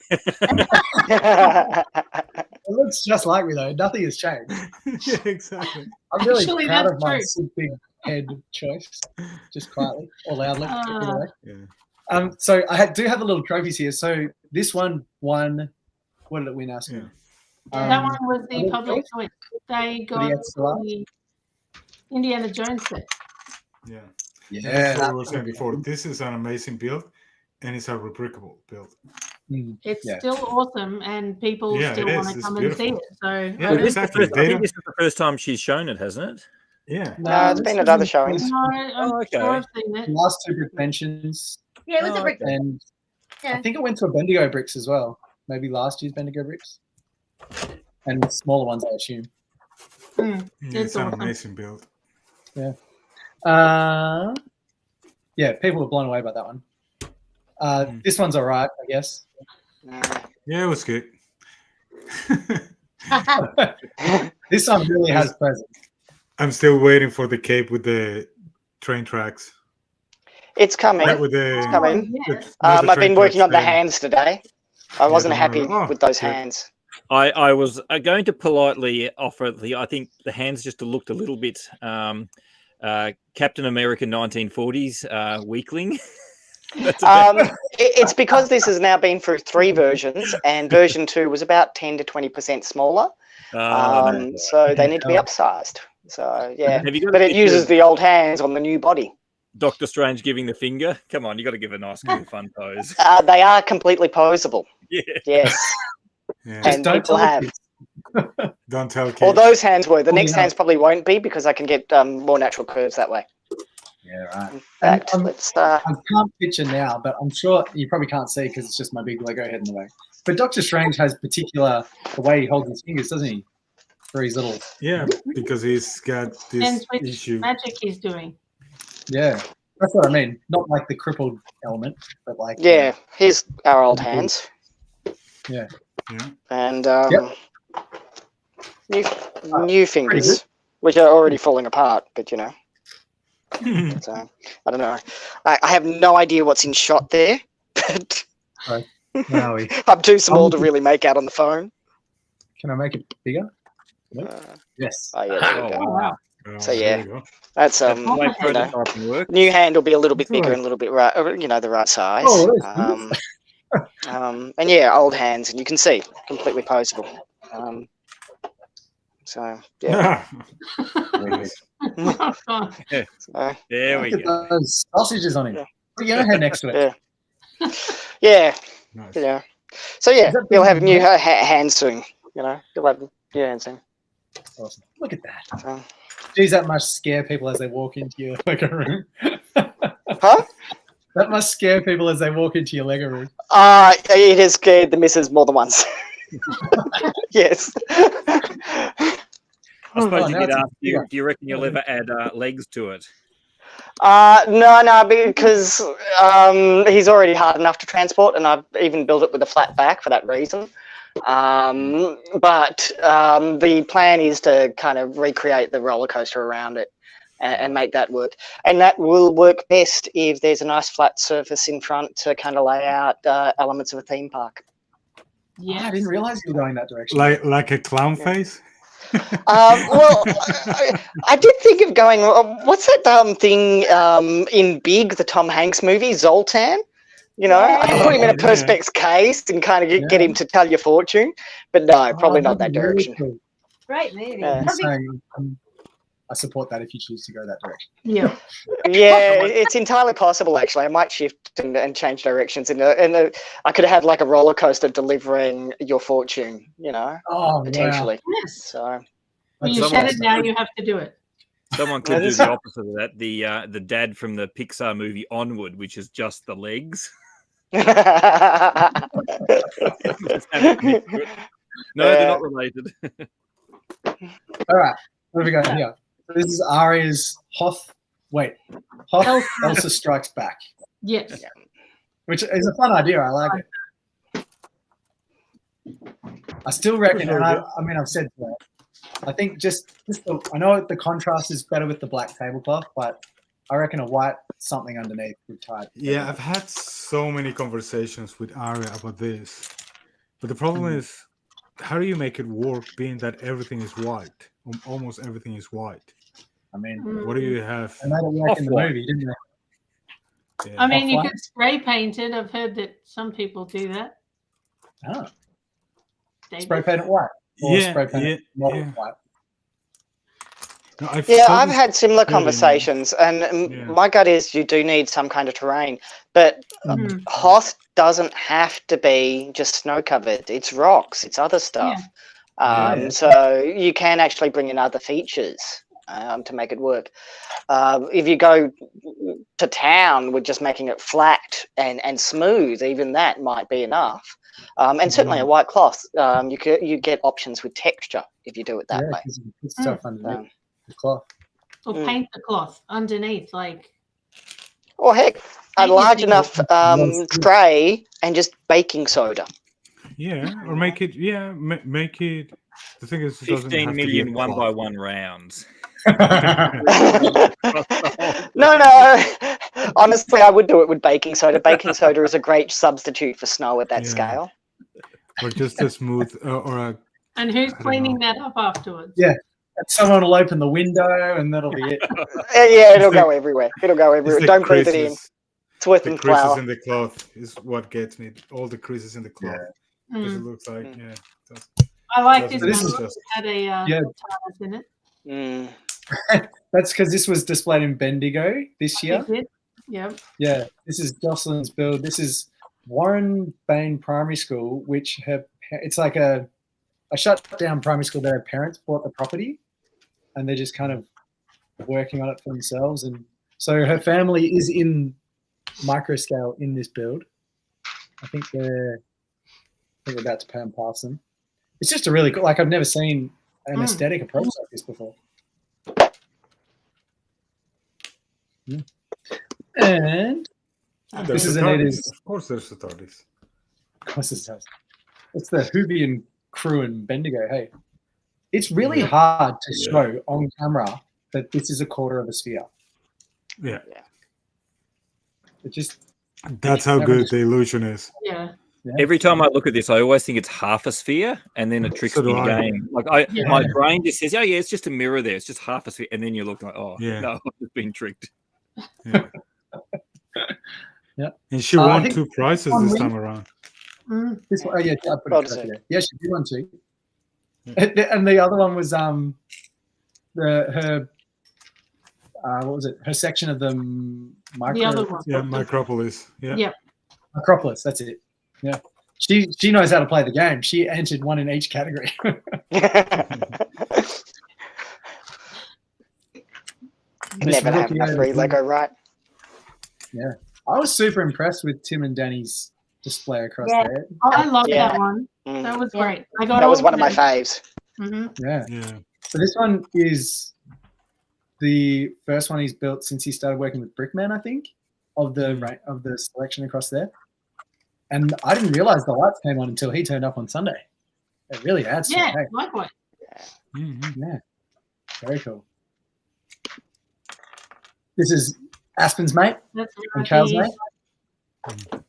It looks just like me though. Nothing has changed. Yeah, exactly. I'm really Actually, proud that's of my true. big head choice, just quietly or loudly. Either way. Yeah. So I do have the little trophies here. So this one won. What did it win, Aspen? That one was the little public choice? choice. They got extra large? the Indiana Jones set. Yeah. Yeah, That's what that I was saying before. This is an amazing build, and it's a replicable build. It's still awesome, and people Yeah, still it want is. to It's come and see beautiful. it. So Yeah, I don't- exactly. I think this is the first time she's shown it, hasn't it? Yeah. No, it's been at other showings. No, I'm okay. sure I've seen it. last 2 brick mentions, Yeah, it was a brick. and Yeah. I think it went to a Bendigo bricks as well. Maybe last year's Bendigo bricks, and smaller ones, I assume. Yeah, It's it's an awesome. amazing build. Yeah, people were blown away by that one. This one's all right, I guess. Yeah, it was good. This one really has presence. I'm still waiting for the cape with the train tracks. It's coming. Not with the. It's coming. Yes. I've been working on the hands today. I wasn't the happy one- oh, with those good. hands. I was going to politely offer I think the hands just looked a little bit Captain America 1940s weakling. It's because this has now been through 3 versions, and version 2 was about 10 to 20% smaller. So they need to be upsized. So yeah, Have you got but a it picture uses of the old hands on the new body. Doctor Strange giving the finger? Come on, you got to give a nice, cool, fun pose. They are completely posable. Yeah. Yes, Yeah. and Don't people tell have. kids. Don't tell kids. Well, those hands were. The next yeah. hands probably won't be because I can get more natural curves that way. Yeah, right. In fact, And, let's. I can't picture now, but I'm sure you probably can't see because it's just my big Lego head in the way. But Doctor Strange has the way he holds his fingers, doesn't he? For his little. Yeah, because he's got this Depends which issue. magic he's doing. Yeah, that's what I mean. Not like the crippled element, but like. Yeah, here's our old hands. Yeah. Yeah. And Yep. new fingers, which are already falling apart, but you know. So I don't know. I have no idea what's in shot there, but Where are we? I'm too small to really make out on the phone. Can I make it bigger? Nope. Yes. Oh yeah, there we go. Wow. Oh, So, there yeah. you go. That's That's the way you know, prototyping works. new hand will be a little bit That's bigger right. and a little bit right, the right size. Oh, that's And yeah, old hands, and you can see completely posable. So yeah. Nice. Oh, God. So, There we Look at go. those sausages on him. Yeah. Put your head next to it. yeah, Nice. yeah. So yeah, Is that you'll have big new hands soon. You know, you'll have new hands soon. Awesome. Look at that. So, Geez, that must scare people as they walk into your Lego room. huh? That must scare people as they walk into your Lego room. It has scared the missus more than once. Yes. I suppose Oh, you now could it's ask, bigger. do you reckon you'll ever add legs to it? No, because he's already hard enough to transport, and I've even built it with a flat back for that reason. But the plan is to kind of recreate the roller coaster around it and make that work. And that will work best if there's a nice flat surface in front to kind of lay out elements of a theme park. Yes. I didn't realize you were going that direction. Like a clown face? Well, I did think of going. What's that thing in Big, the Tom Hanks movie, Zoltan? You know, I could put him in a Yeah. perspex case and kind of get him to tell your fortune. But no, probably not that that'd be really direction. cool. Great movie. Yeah. I'm That'd be- saying, I support that if you choose to go that direction. Yeah. Yeah, it's entirely possible. Actually, I might shift and change directions. And I could have like a roller coaster delivering your fortune. You know, Oh, potentially. Yes. So When you Someone- said it now, you have to do it. Someone could do the opposite of that. The dad from the Pixar movie Onward, which is just the legs. Just have it connect to it. No, they're not related. All right. What have we got here? This is Aria's Hoth. Wait. Hoth Elsa Strikes Back, Yes. which is a fun idea. I like it. I still reckon, and I mean, I've said that. I think I know the contrast is better with the black tablecloth, but I reckon a white something underneath would tie it. Yeah, I've had so many conversations with Aria about this. But the problem is, how do you make it work being that everything is white? Almost everything is white. I mean, What do you have? they made it work in the Off-white. movie, didn't they? Yeah. I mean, you Off-white? could spray paint it. I've heard that some people do that. Oh, David? spray paint it white. Or Yeah, spray paint it not yeah. white. No, I've yeah, I've totally- had similar Good. conversations, and Yeah. my gut is you do need some kind of terrain, but Mhm. Hoth doesn't have to be just snow covered. It's rocks. It's other stuff. Yeah. So you can actually bring in other features to make it work. If you go to town with just making it flat and smooth, even that might be enough. And certainly a white cloth, you get options with texture if you do it that Yeah, way. 'cause you put stuff underneath Um, the cloth. Or paint the cloth underneath, like or heck, a Maybe large they- enough tray and just baking soda. Yeah, or make it. Yeah, make it. The thing is, it doesn't 15 have to be a million one by cloth. one rounds. No. Honestly, I would do it with baking soda. Baking soda is a great substitute for snow at that Yeah. scale. Or just a smooth, or a. And who's I don't cleaning know. that up afterwards? Yeah. And someone will open the window, and that'll be it. Yeah, it'll It's go the- everywhere. It'll go It's everywhere. the Don't breathe it in. creases. It's worth The in creases flour. in the cloth is what gets me. All the creases in the cloth. Because it Mm. looks like, Mm. yeah. it does- I like doesn't this this one. is- just- It had a Yeah. TARDIS in it. Mm. That's because this was displayed in Bendigo this year. It did. Yep. Yeah, this is Jocelyn's build. This is Warren Bain Primary School, which it's like a shut down primary school that her parents bought the property, and they're just kind of working on it for themselves. And so her family is in micro scale in this build. I think we're about to pass them. It's just a really cool. Like I've never seen an aesthetic approach like this before. Yeah. And And This there's is a an TARDIS. is- Of course, there's a TARDIS. what's this house? It's the Hoovian crew in Bendigo. Hey, it's really Yeah. hard to Yeah. show on camera that this is a quarter of a sphere. Yeah. It just That's how good the illusion is. Yeah. Every time I look at this, I always think it's half a sphere, and then it tricks So me do I. again. Like Yeah. my brain just says, "Oh yeah, it's just a mirror there. It's just half a sphere," and then you look like, "Oh Yeah. no, I've just been tricked." Yeah. Yeah. And she I won think- 2 prizes this time around. Mm. this one. Oh yeah, I put Well it correctly deserved. there. Yeah, she did one too. And the other one was her what was it? Her section of the The other one. Yeah, Micropolis. Yeah. Yep. Acropolis. That's it. Yeah, she knows how to play the game. She entered one in each category. This Never have rookie enough over free here. Lego, right? I was super impressed with Tim and Danny's display across Yeah. there. Oh, I love Yeah. that one. Mm. That was Yeah. great. I got That was all one of my them. faves. Mhm. Yeah. Yeah. So this one is the first one he's built since he started working with Brickman, I think, of the selection across there. And I didn't realize the lights came on until he turned up on Sunday. It really adds to Yeah, it. Hey? likewise. Mhm. Yeah. Very cool. This is Aspen's mate That's and Cal's the- mate.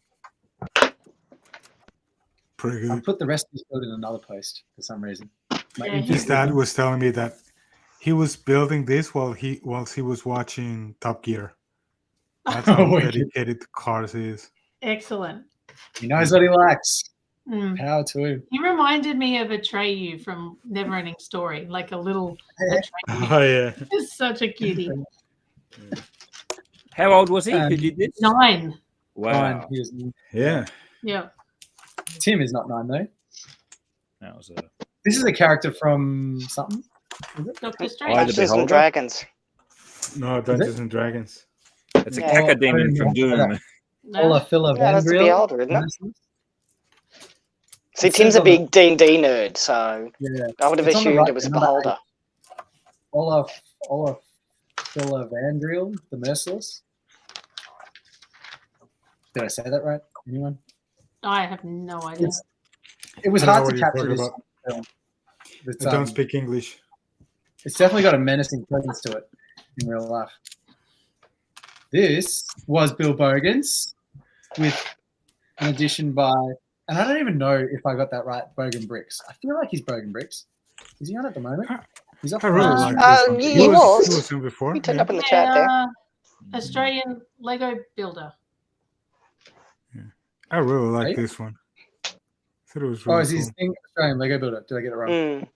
Pretty I good. put the rest of this build in another post for some reason. My Yeah, infinite His dad wisdom. was telling me that he was building this whilst he was watching Top Gear. That's how Wicked. dedicated to cars he is. Excellent. He knows what he likes. Mm. Power to him. He reminded me of Atreyu from Neverending Story, like a little Atreyu. Oh yeah. He's such a cutie. How old was he? Who did this? 9. Wow, Fine. He was, Yeah. Yeah. Tim is not 9 though. that was This is a character from something. Doctor Why Strange. the Dungeons and Beholder? Dragons. No, Dungeons and Dragons. it's a Yeah. cacodemon from Doom. No. Ola Phila Yeah, that's the Vandriel. Beholder, isn't it? See, It Tim's says a on the- big D&D nerd, so Yeah. I would have It's on the assumed right, it was a number beholder. Ola Phila Vandriel, the Merciless. Did I say that right? Anyone? I have no idea. It's, it was I don't know hard what to you're capture talking this about. film. It's, I don't speak English. it's definitely got a menacing presence to it in real life. This was Bill Bogan's with an addition by, and I don't even know if I got that right, Bogan Bricks. I feel like he's Bogan Bricks. Is he on at the moment? He's off. I really Uh, like uh, this one. he He was. was in before. He turned yeah. up in the chat there. Australian Lego builder. I really like Right? this one. I thought it was Oh, really is his cool. thing Australian Lego Builder? Did I get it wrong? Mm.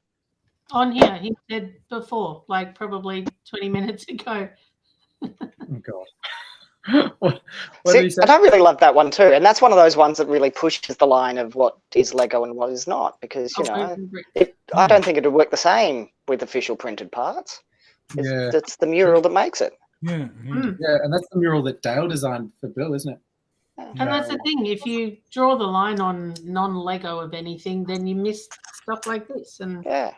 On here, he said before, like probably 20 minutes ago. Oh God. what did See, he say? and I really love that one too. And that's one of those ones that really pushes the line of what is Lego and what is not. Because, you know, I don't think it would work the same with official printed parts. Yeah, It's the mural that makes it. Yeah. yeah. Mm. yeah, and that's the mural that Dale designed for Bill, isn't it? And that's the thing. If you draw the line on non-Lego of anything, then you miss stuff like this. And Yeah.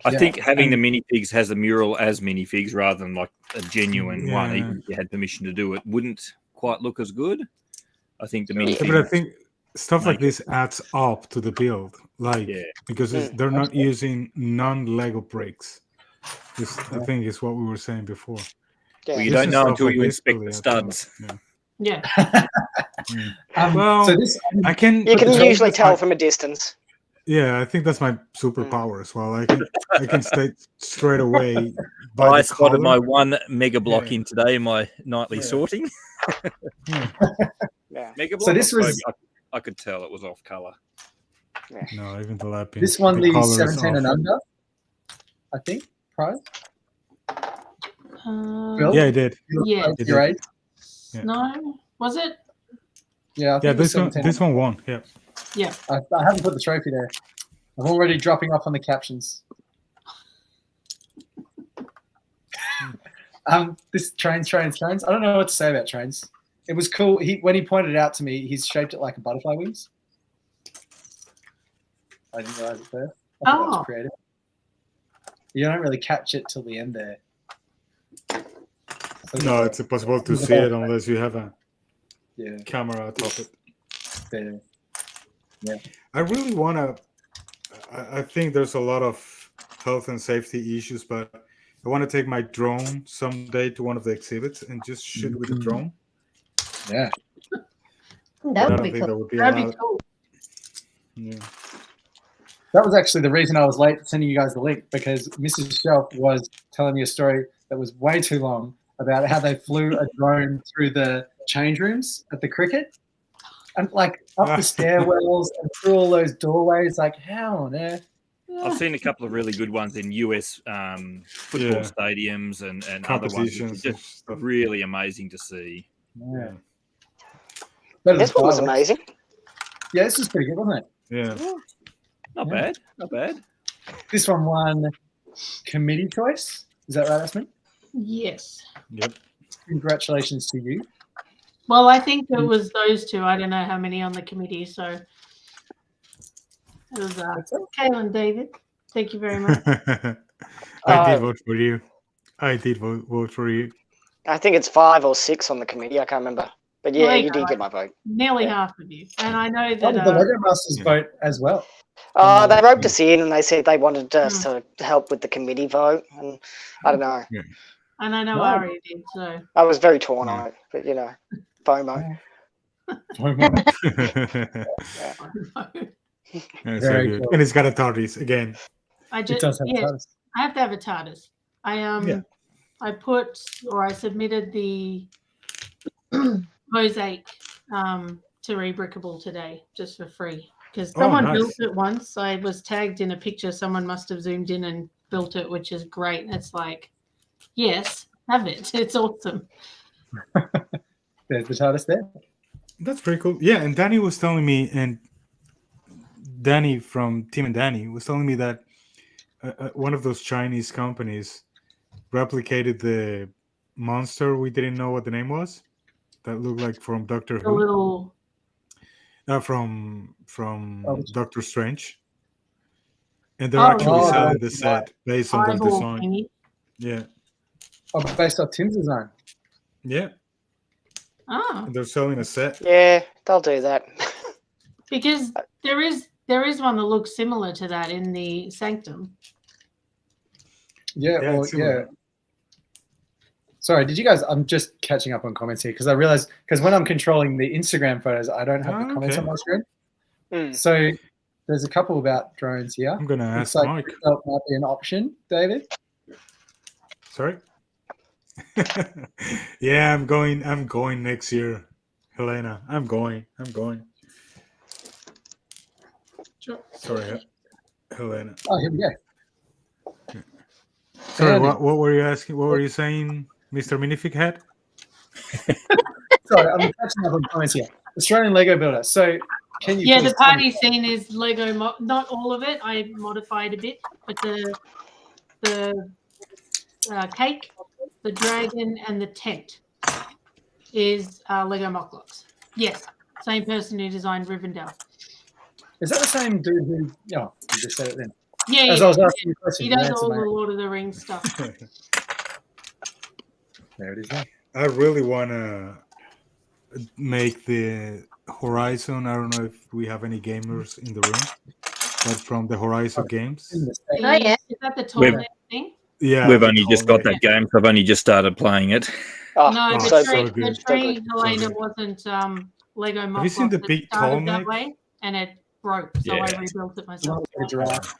I Yeah. think having the minifigs has the mural as minifigs rather than like a genuine one, Yeah. even if you had permission to do it, wouldn't quite look as good. I think the Yeah, Yeah, minifigs. but I think stuff like this adds up to the build, like because they're not using non-Lego bricks. This, I think, is what we were saying before. Yeah. Well, you This don't is know stuff until like you this inspect really the adds up, studs. Yeah. Yeah. Well, so this, I can. You can I think usually that's tell my- from a distance. Yeah, I think that's my superpower as well. I can state straight away by I the spotted color. my one mega block Yeah. in today in my nightly Yeah. sorting. Yeah. Yeah. Mega block. So this was- I could tell it was off color. No, even the lapping. this won the color is 17 and off. under, I think, prize. Bill? Yeah, I did. Yeah. It Your did. age? Yeah. No, was it? Yeah, I think Yeah, it was this 17. one won. Yeah. Yeah. I haven't put the trophy there. I'm already dropping off on the captions. This trains. I don't know what to say about trains. It was cool. When he pointed it out to me, he's shaped it like a butterfly wings. I didn't realize it first. I thought that was creative. You don't really catch it till the end there. So No, it's impossible to see it unless you have a camera atop it. there. Yeah. I really want to. I think there's a lot of health and safety issues, but I want to take my drone someday to one of the exhibits and just shoot with the drone. Yeah. But That I would don't be think cool. that would be That'd be allowed. cool. Yeah. That was actually the reason I was late sending you guys the link, because Mrs. Shelf was telling me a story that was way too long about how they flew a drone through the change rooms at the cricket. And like up the stairwells and through all those doorways, like how on earth? I've seen a couple of really good ones in US football stadiums and other ones. It's Competitions just and stuff. really amazing to see. Yeah. This one was amazing. Yeah, this was pretty good, wasn't it? Yeah. Not bad. Not bad. This one won committee choice. Is that right, Asmin? Yes. Yep. Congratulations to you. Well, I think it was those two. I don't know how many on the committee, so it was Kayla and David. Thank you very much. I did vote for you. I did vote for you. I think it's 5 or 6 on the committee. I can't remember. But yeah, you did get my vote. Nearly half of you. And I know That was that the Lego Masters vote as well. They roped us in and they said they wanted us to help with the committee vote. And I don't know. Yeah. and I know No. Ari did, so I was very torn on it. But, you know, FOMO. Yeah, so Very good. cool. And it's got a TARDIS again. I It just does have tons. I have to have a TARDIS. I put or I submitted the mosaic to Rebrickable today just for free because someone nice. built it once. I was tagged in a picture. Someone must have zoomed in and built it, which is great. It's like, yes, have it. It's awesome. There's the TARDIS there. That's pretty cool. Yeah, and Danny was telling me, and Danny from Tim and Danny was telling me that one of those Chinese companies replicated the monster we didn't know what the name was. That looked like from Doctor A Who. little. From Doctor Strange. And they're Oh, actually yeah. selling the set based on the eyeball design. thingy. Yeah. Oh, based off Tim's design. Yeah. Ah, And they're selling a set. Yeah, they'll do that. because there is one that looks similar to that in the Sanctum. Yeah, Yeah, well, it's similar. yeah. Sorry, did you guys? I'm just catching up on comments here because I realized when I'm controlling the Instagram photos, I don't have the comments okay. on my screen. Mm. So there's a couple about drones here. I'm gonna Looks ask like Mike. that might be an option, David. Sorry. Yeah, I'm going next year, Helena. I'm going. Sure. Sorry, Helena. Oh, here we go. Sorry, Andy. what were you asking? What were you saying, Mr. Minifig Head? Sorry, I'm catching up on comments here. Australian Lego builder. So can you? Yeah, please the tell party me- scene is Lego. Not all of it. I modified a bit, but the cake, the dragon, and the tent is Lego mock blocks. Yes, same person who designed Rivendell. Is that the same dude who? Yeah, you just said it then. Yeah, As yeah. I was asking you a question, He you does answered all my- the Lord of the Rings stuff. There it is. There. I really want to make the Horizon. I don't know if we have any gamers in the room, but from the Horizon games. Oh, yeah. Is that the We've- toilet thing? Yeah, We've the only just tall got that game, so I've only just started playing it. Oh, No, Oh, the so so good. tree, the good. tree, good. Helena, So good. wasn't Lego Have you seen Mock the It big started tall that neck? way, and it broke, so I Yeah. rebuilt it The one myself. with the giraffe.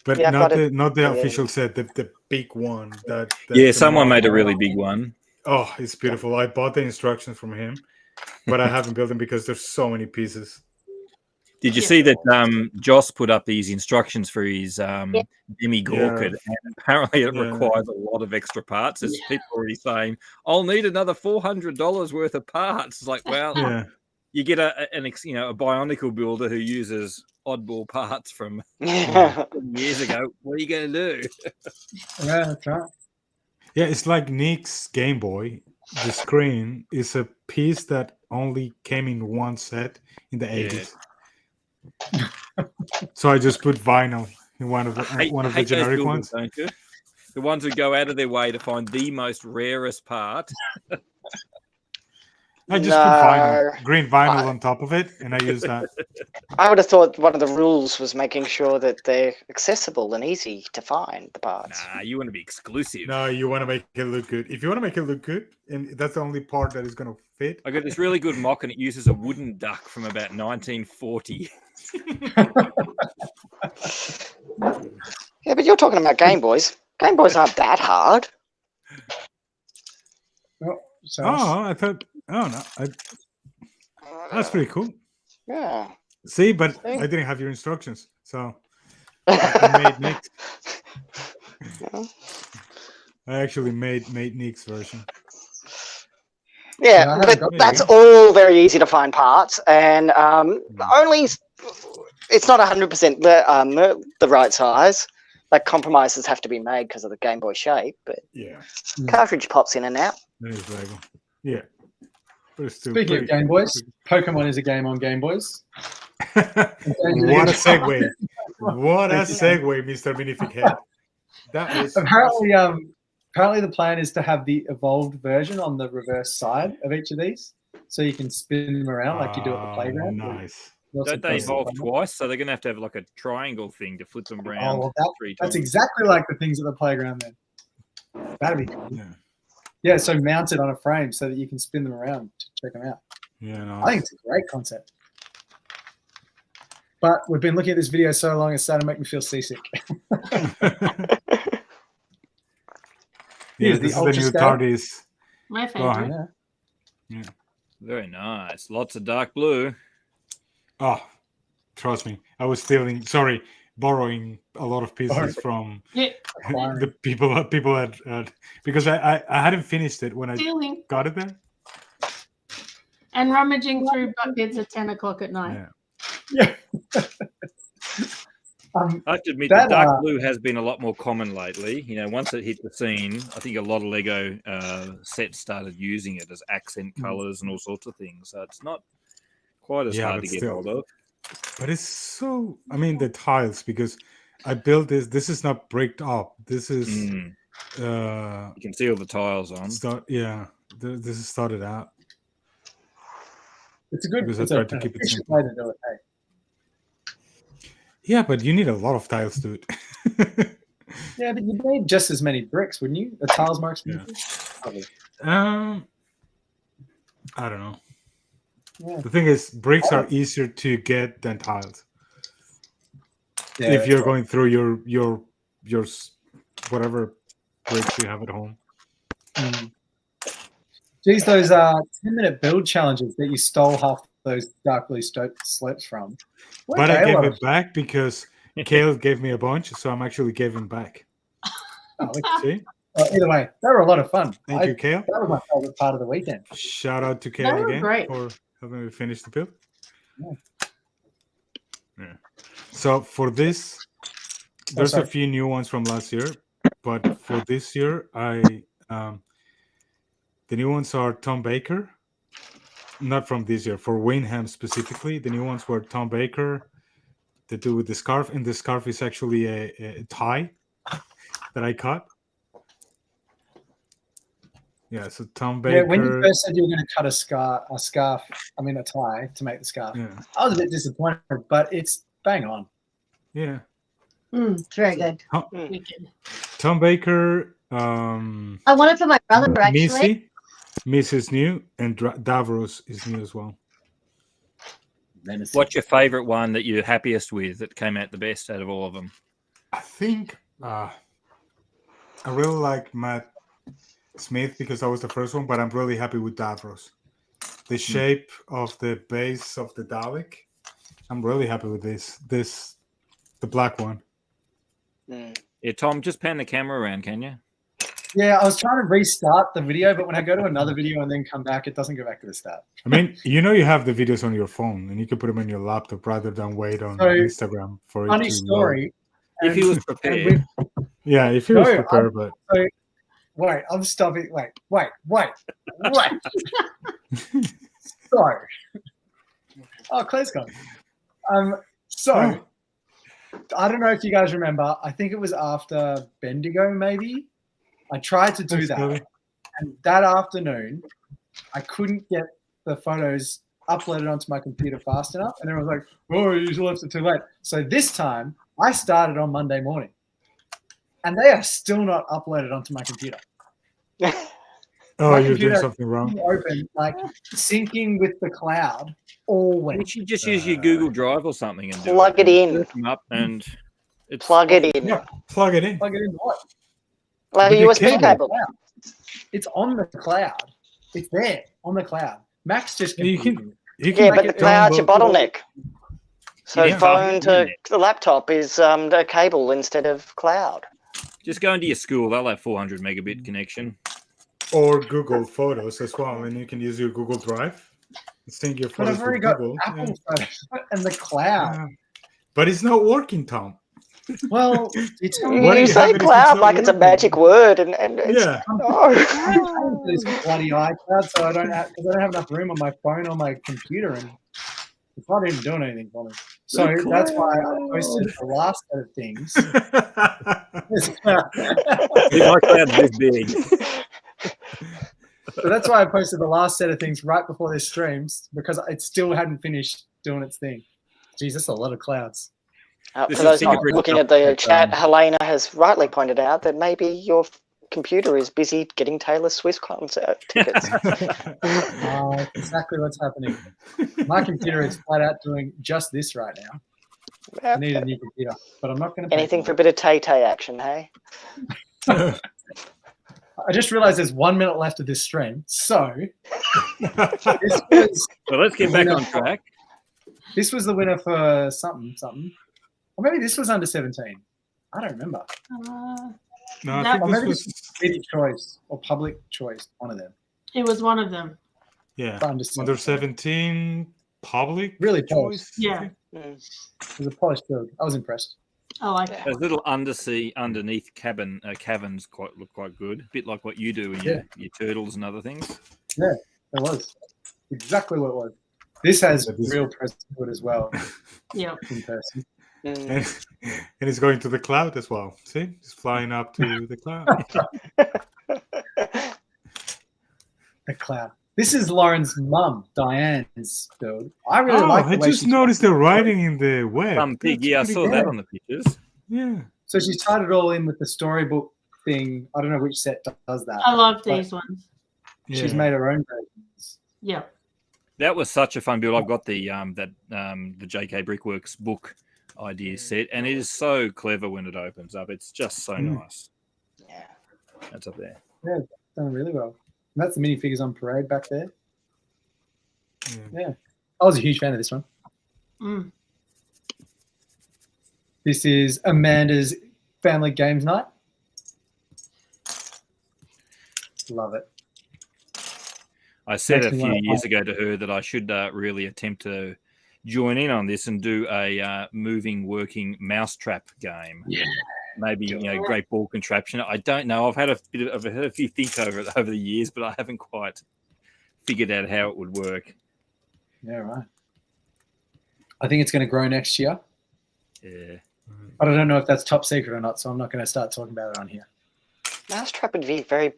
But Yeah, I've not got it. the Yeah. official set, the big one. That Yeah, the someone made a model. really big one. Oh, it's beautiful. I bought the instructions from him, but I haven't built them because there's so many pieces. Did you Yeah. see that Joss put up these instructions for his Demi Gorkid, Yeah. and apparently it Yeah. requires a lot of extra parts. There's people already saying, "I'll need another $400 worth of parts." It's like, well, Yeah. you get a Bionicle builder who uses oddball parts from Yeah. years ago. What are you going to do? Yeah, that's right. Yeah, it's like Nick's Game Boy. The screen is a piece that only came in one set in the 80s. So I just put vinyl in one of the I hate those generic builders, ones. don't you? The ones who go out of their way to find the most rarest part. I just put vinyl, No. green vinyl on top of it, and I use that. I would have thought one of the rules was making sure that they're accessible and easy to find, the parts. Nah, you want to be exclusive. No, you want to make it look good. If you want to make it look good, and that's the only part that is going to fit. I got this really good mock, and it uses a wooden duck from about 1940. Yeah, but you're talking about Game Boys. Game Boys aren't that hard. Oh, so Oh, I thought. Oh no, that's pretty cool. Yeah. See, but See? I didn't have your instructions, so I made Nick's. I actually made Nick's version. Yeah, I Yeah, haven't but got that's it. all very easy to find parts, and only it's not 100% the right size. Like compromises have to be made because of the Game Boy shape, but Yeah, cartridge pops in and out. that is Lego. Yeah, but it's still Speaking of pretty Game Boys, Pokemon is a game on Game Boys. What a segue! What a segue, Mr. Minifig Head. That was Apparently the plan is to have the evolved version on the reverse side of each of these, so you can spin them around like you do at the playground. Nice. Don't they evolve twice? So they're going to have like a triangle thing to flip them around well, 3 times. that's exactly like the things at the playground then. That'd be cool. Yeah, Yeah, so mounted on a frame so that you can spin them around to check them out. yeah. I think it's a great concept. But we've been looking at this video so long, it's starting to make me feel seasick. Yeah, Here's this is the the Ultra new Scale. TARDIS. My Go ahead. favorite. Yeah. Very nice. Lots of dark blue. Oh, trust me, I was borrowing a lot of pieces from Yeah, the people at because I hadn't finished it when I stealing got it there. and rummaging through buckets at 10 o'clock at night. Yeah. I have to admit That, that dark blue has been a lot more common lately. You know, once it hit the scene, I think a lot of Lego sets started using it as accent colors and all sorts of things. So it's not quite as hard to get hold of. But it's so. I mean, the tiles, because I built this. This is not bricked up. This is. You can see all the tiles on. This is started out. It's a good Because I it's tried a to keep it efficient simple. way to do it. Hey? Yeah, but you need a lot of tiles to it. Yeah, but you need just as many bricks, wouldn't you? The tiles more expensive. Probably. I don't know. Yeah. The thing is, bricks are easier to get than tiles. Yeah, If you're that's going through your whatever bricks you have at home. right. Geez, those 10-minute build challenges that you stole half those dark blue slopes from. But I gave it back because Kale gave me a bunch, so I'm actually giving back. Oh, See? either way, they were a lot of fun. Thank you, Kale. That was my favorite part of the weekend. Shout out to They Kale were again great. for helping me finish the build. Yeah. So for this, there's a sorry. few new ones from last year, but for this year, the new ones are Tom Baker. Not from this year, for Wyndham specifically. The new ones were Tom Baker, the dude with the scarf, and the scarf is actually a tie that I cut. Yeah, so Tom Baker. Yeah, when you first said you were going to cut a tie to make the scarf, Yeah. I was a bit disappointed, but it's bang on. Yeah. It's very good. Wicked. Tom Baker. I want it for my brother, actually. Miss is new, and Davros is new as well. What's your favourite one that you're happiest with that came out the best out of all of them? I think I really like Matt Smith because that was the first one, but I'm really happy with Davros. The shape of the base of the Dalek, I'm really happy with this. The black one. Yeah, Tom, just pan the camera around, can you? Yeah, I was trying to restart the video, but when I go to another video and then come back, it doesn't go back to the start. I mean, you have the videos on your phone, and you can put them on your laptop rather than wait on Instagram for it to Funny story. If he was prepared. Yeah, if he was prepared, but... Wait, I'm stopping. Wait. Sorry. Oh, Claire's gone. So, I don't know if you guys remember. I think it was after Bendigo, maybe. I tried to do that. And that afternoon, I couldn't get the photos uploaded onto my computer fast enough. And everyone was like, oh, you left it too late. So this time, I started on Monday morning. And they are still not uploaded onto my computer. You're doing something wrong. Open, like syncing with the cloud always. You should just use your Google Drive or something and plug it in. Up and plug it in. Yeah, plug it in. Plug it in what? Like a USB cable. It's on the cloud. It's there on the cloud. Max just you can but the cloud's your bottleneck. So phone to the laptop is the cable instead of cloud. Just go into your school. They'll have 400 megabit connection. Or Google Photos as well, and you can use your Google Drive. Sync your photos with Google. Apple Photos and the cloud. Yeah. But it's not working, Tom. Well, you say cloud like it's a magic word, and it's, this bloody iCloud, so I don't have enough room on my phone or my computer, and it's not even doing anything for me. So that's why I posted the last set of things. My cloud's this big. So that's why I posted the last set of things right before this streams, because it still hadn't finished doing its thing. Jeez, that's a lot of clouds. For those not looking at the chat, Helena has rightly pointed out that maybe your computer is busy getting Taylor Swift concert tickets. Exactly what's happening. My computer is flat out doing just this right now. I need a new computer, but I'm not going to. Anything for a bit of Tay-Tay action, hey? I just realized there's 1 minute left of this stream, so this was well, let's get back on track. This was the winner for something. Or maybe this was under 17. I don't remember. No, I think this was city choice or public choice. One of them. It was one of them. Yeah, under 17 public. Really choice. Yeah, it was a polished build. I was impressed. I like it. Those little underneath caverns look quite good. A bit like what you do with your turtles and other things. Yeah, it was exactly what it was. This has real presence to it as well. Yeah, in person. And it's going to the cloud as well. See, it's flying up to the cloud. The cloud. This is Lauren's mum, Diane's build. I really like. I just noticed the writing in the web. I saw that on the pictures. Yeah. So she's tied it all in with the storybook thing. I don't know which set does that. I love these ones. She's made her own versions. Yeah. That was such a fun build. I've got the the JK Brickworks book idea set, and it is so clever when it opens up. It's just so nice. Yeah, that's up there. Yeah, done really well. And that's the minifigures on parade back there. Yeah, I was a huge fan of this one. This is Amanda's family games night. Love it. I said a few years ago to her that I should really attempt to join in on this and do a moving, working mousetrap game. Yeah, maybe great ball contraption. I don't know. I've had a few think over the years, but I haven't quite figured out how it would work. Yeah, right. I think it's going to grow next year. Yeah, but I don't know if that's top secret or not, so I'm not going to start talking about it on here. Mousetrap would be very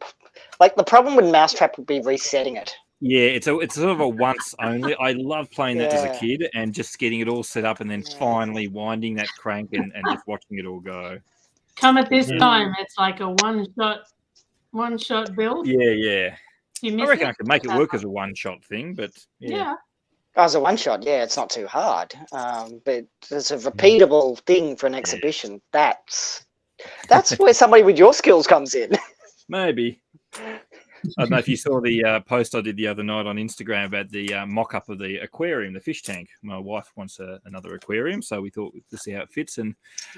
like the problem with Mousetrap would be resetting it. Yeah, it's sort of a once only. I love playing that as a Yeah. kid and just getting it all set up and then Yeah. finally winding that crank and just watching it all go. Come at this time, it's like a one shot build. Yeah. You I miss reckon it? I could make it work as a one-shot thing, but Yeah. As a one shot, yeah, it's not too hard. But it's a repeatable thing for an exhibition. That's where somebody with your skills comes in. maybe. I don't know if you saw the post I did the other night on Instagram about the mock-up of the aquarium, the fish tank. My wife wants another aquarium, so we thought to see how it fits. And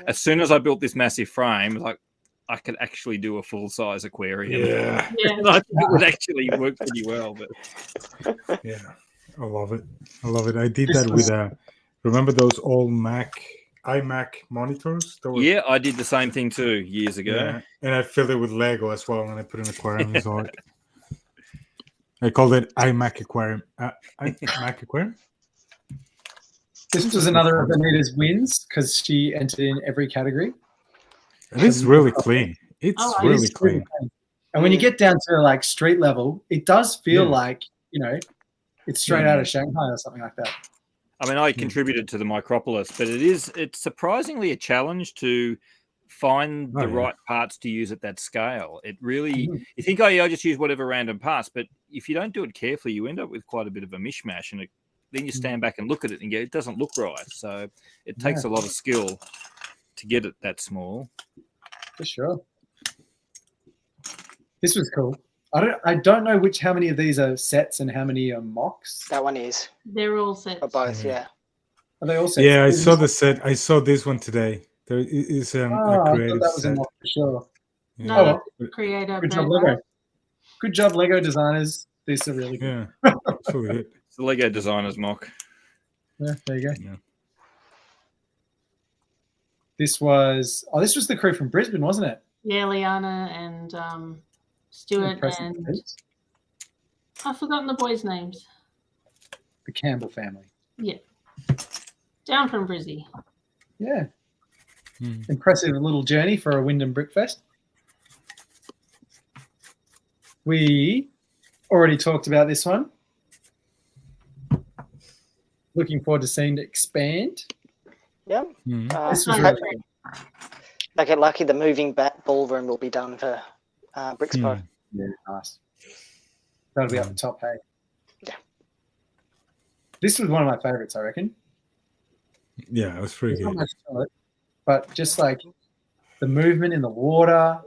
as soon as I built this massive frame, like I could actually do a full-size aquarium. Yeah. And I think it would actually work pretty well. But Yeah. I love it. I did that with remember those old iMac monitors? yeah, I did the same thing too years ago. Yeah. And I filled it with Lego as well, and I put an aquarium inside. I called it iMac Aquarium. iMac Aquarium? This was another of Anita's wins because she entered in every category. It is really clean. It's Oh, really It's clean. And when you get down to like street level, it does feel Yeah. like, it's straight out of Shanghai or something like that. I mean, I contributed to the Micropolis, but it's surprisingly a challenge to find the right parts to use at that scale. It really, you think, I just use whatever random parts, but if you don't do it carefully, you end up with quite a bit of a mishmash, and then you stand back and look at it and go, it doesn't look right. So it takes a lot of skill to get it that small. For sure. This was cool. I don't know how many of these are sets and how many are mocks. That one is. They're all sets. Or both, yeah. Are they all sets? Yeah, I saw the set. I saw this one today. There is I a thought creative that was a set. mock for sure. Yeah. Oh, well. Creator. Good job, brand. Lego. Good job, Lego designers. These are really good. Yeah, it's really good. It's the Lego Designers mock. Yeah, there you go. Yeah. This was the crew from Brisbane, wasn't it? Yeah, Liana and Stuart Impressive and feats. I've forgotten the boys' names. The Campbell family. Yeah. Down from Brizzy. Yeah. Impressive little journey for a Wyndham Brickfest. We already talked about this one. Looking forward to seeing it expand. Yep. This was Oh, really okay. good. I get lucky the moving back ballroom will be done for Brixpo. Yeah, nice. That'll be up the top, hey? Yeah. This was one of my favorites, I reckon. Yeah, it was pretty There's not good. much to it, but just like the movement in the water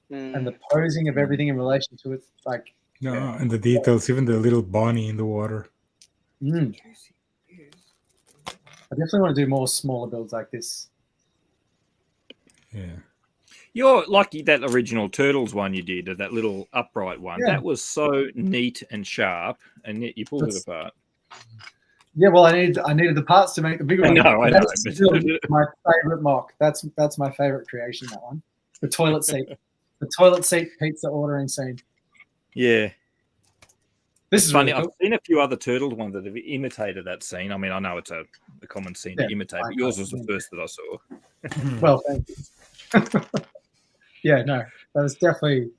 and the posing of everything in relation to it, like No, and the details, even the little bunny in the water. I definitely want to do more smaller builds like this. Yeah. You're like that original Turtles one you did, that little upright one. Yeah. That was so neat and sharp, and yet you pulled it apart. Yeah, well, I needed the parts to make the bigger one. I know. That's still my favorite mock. That's my favorite creation. That one, the toilet seat, pizza ordering scene. Yeah. This is Funny. really I've cool. seen a few other Turtles ones that have imitated that scene. I mean, I know it's a common scene to imitate, but yours was the first that I saw. Well, thank you. Yeah, no, that was definitely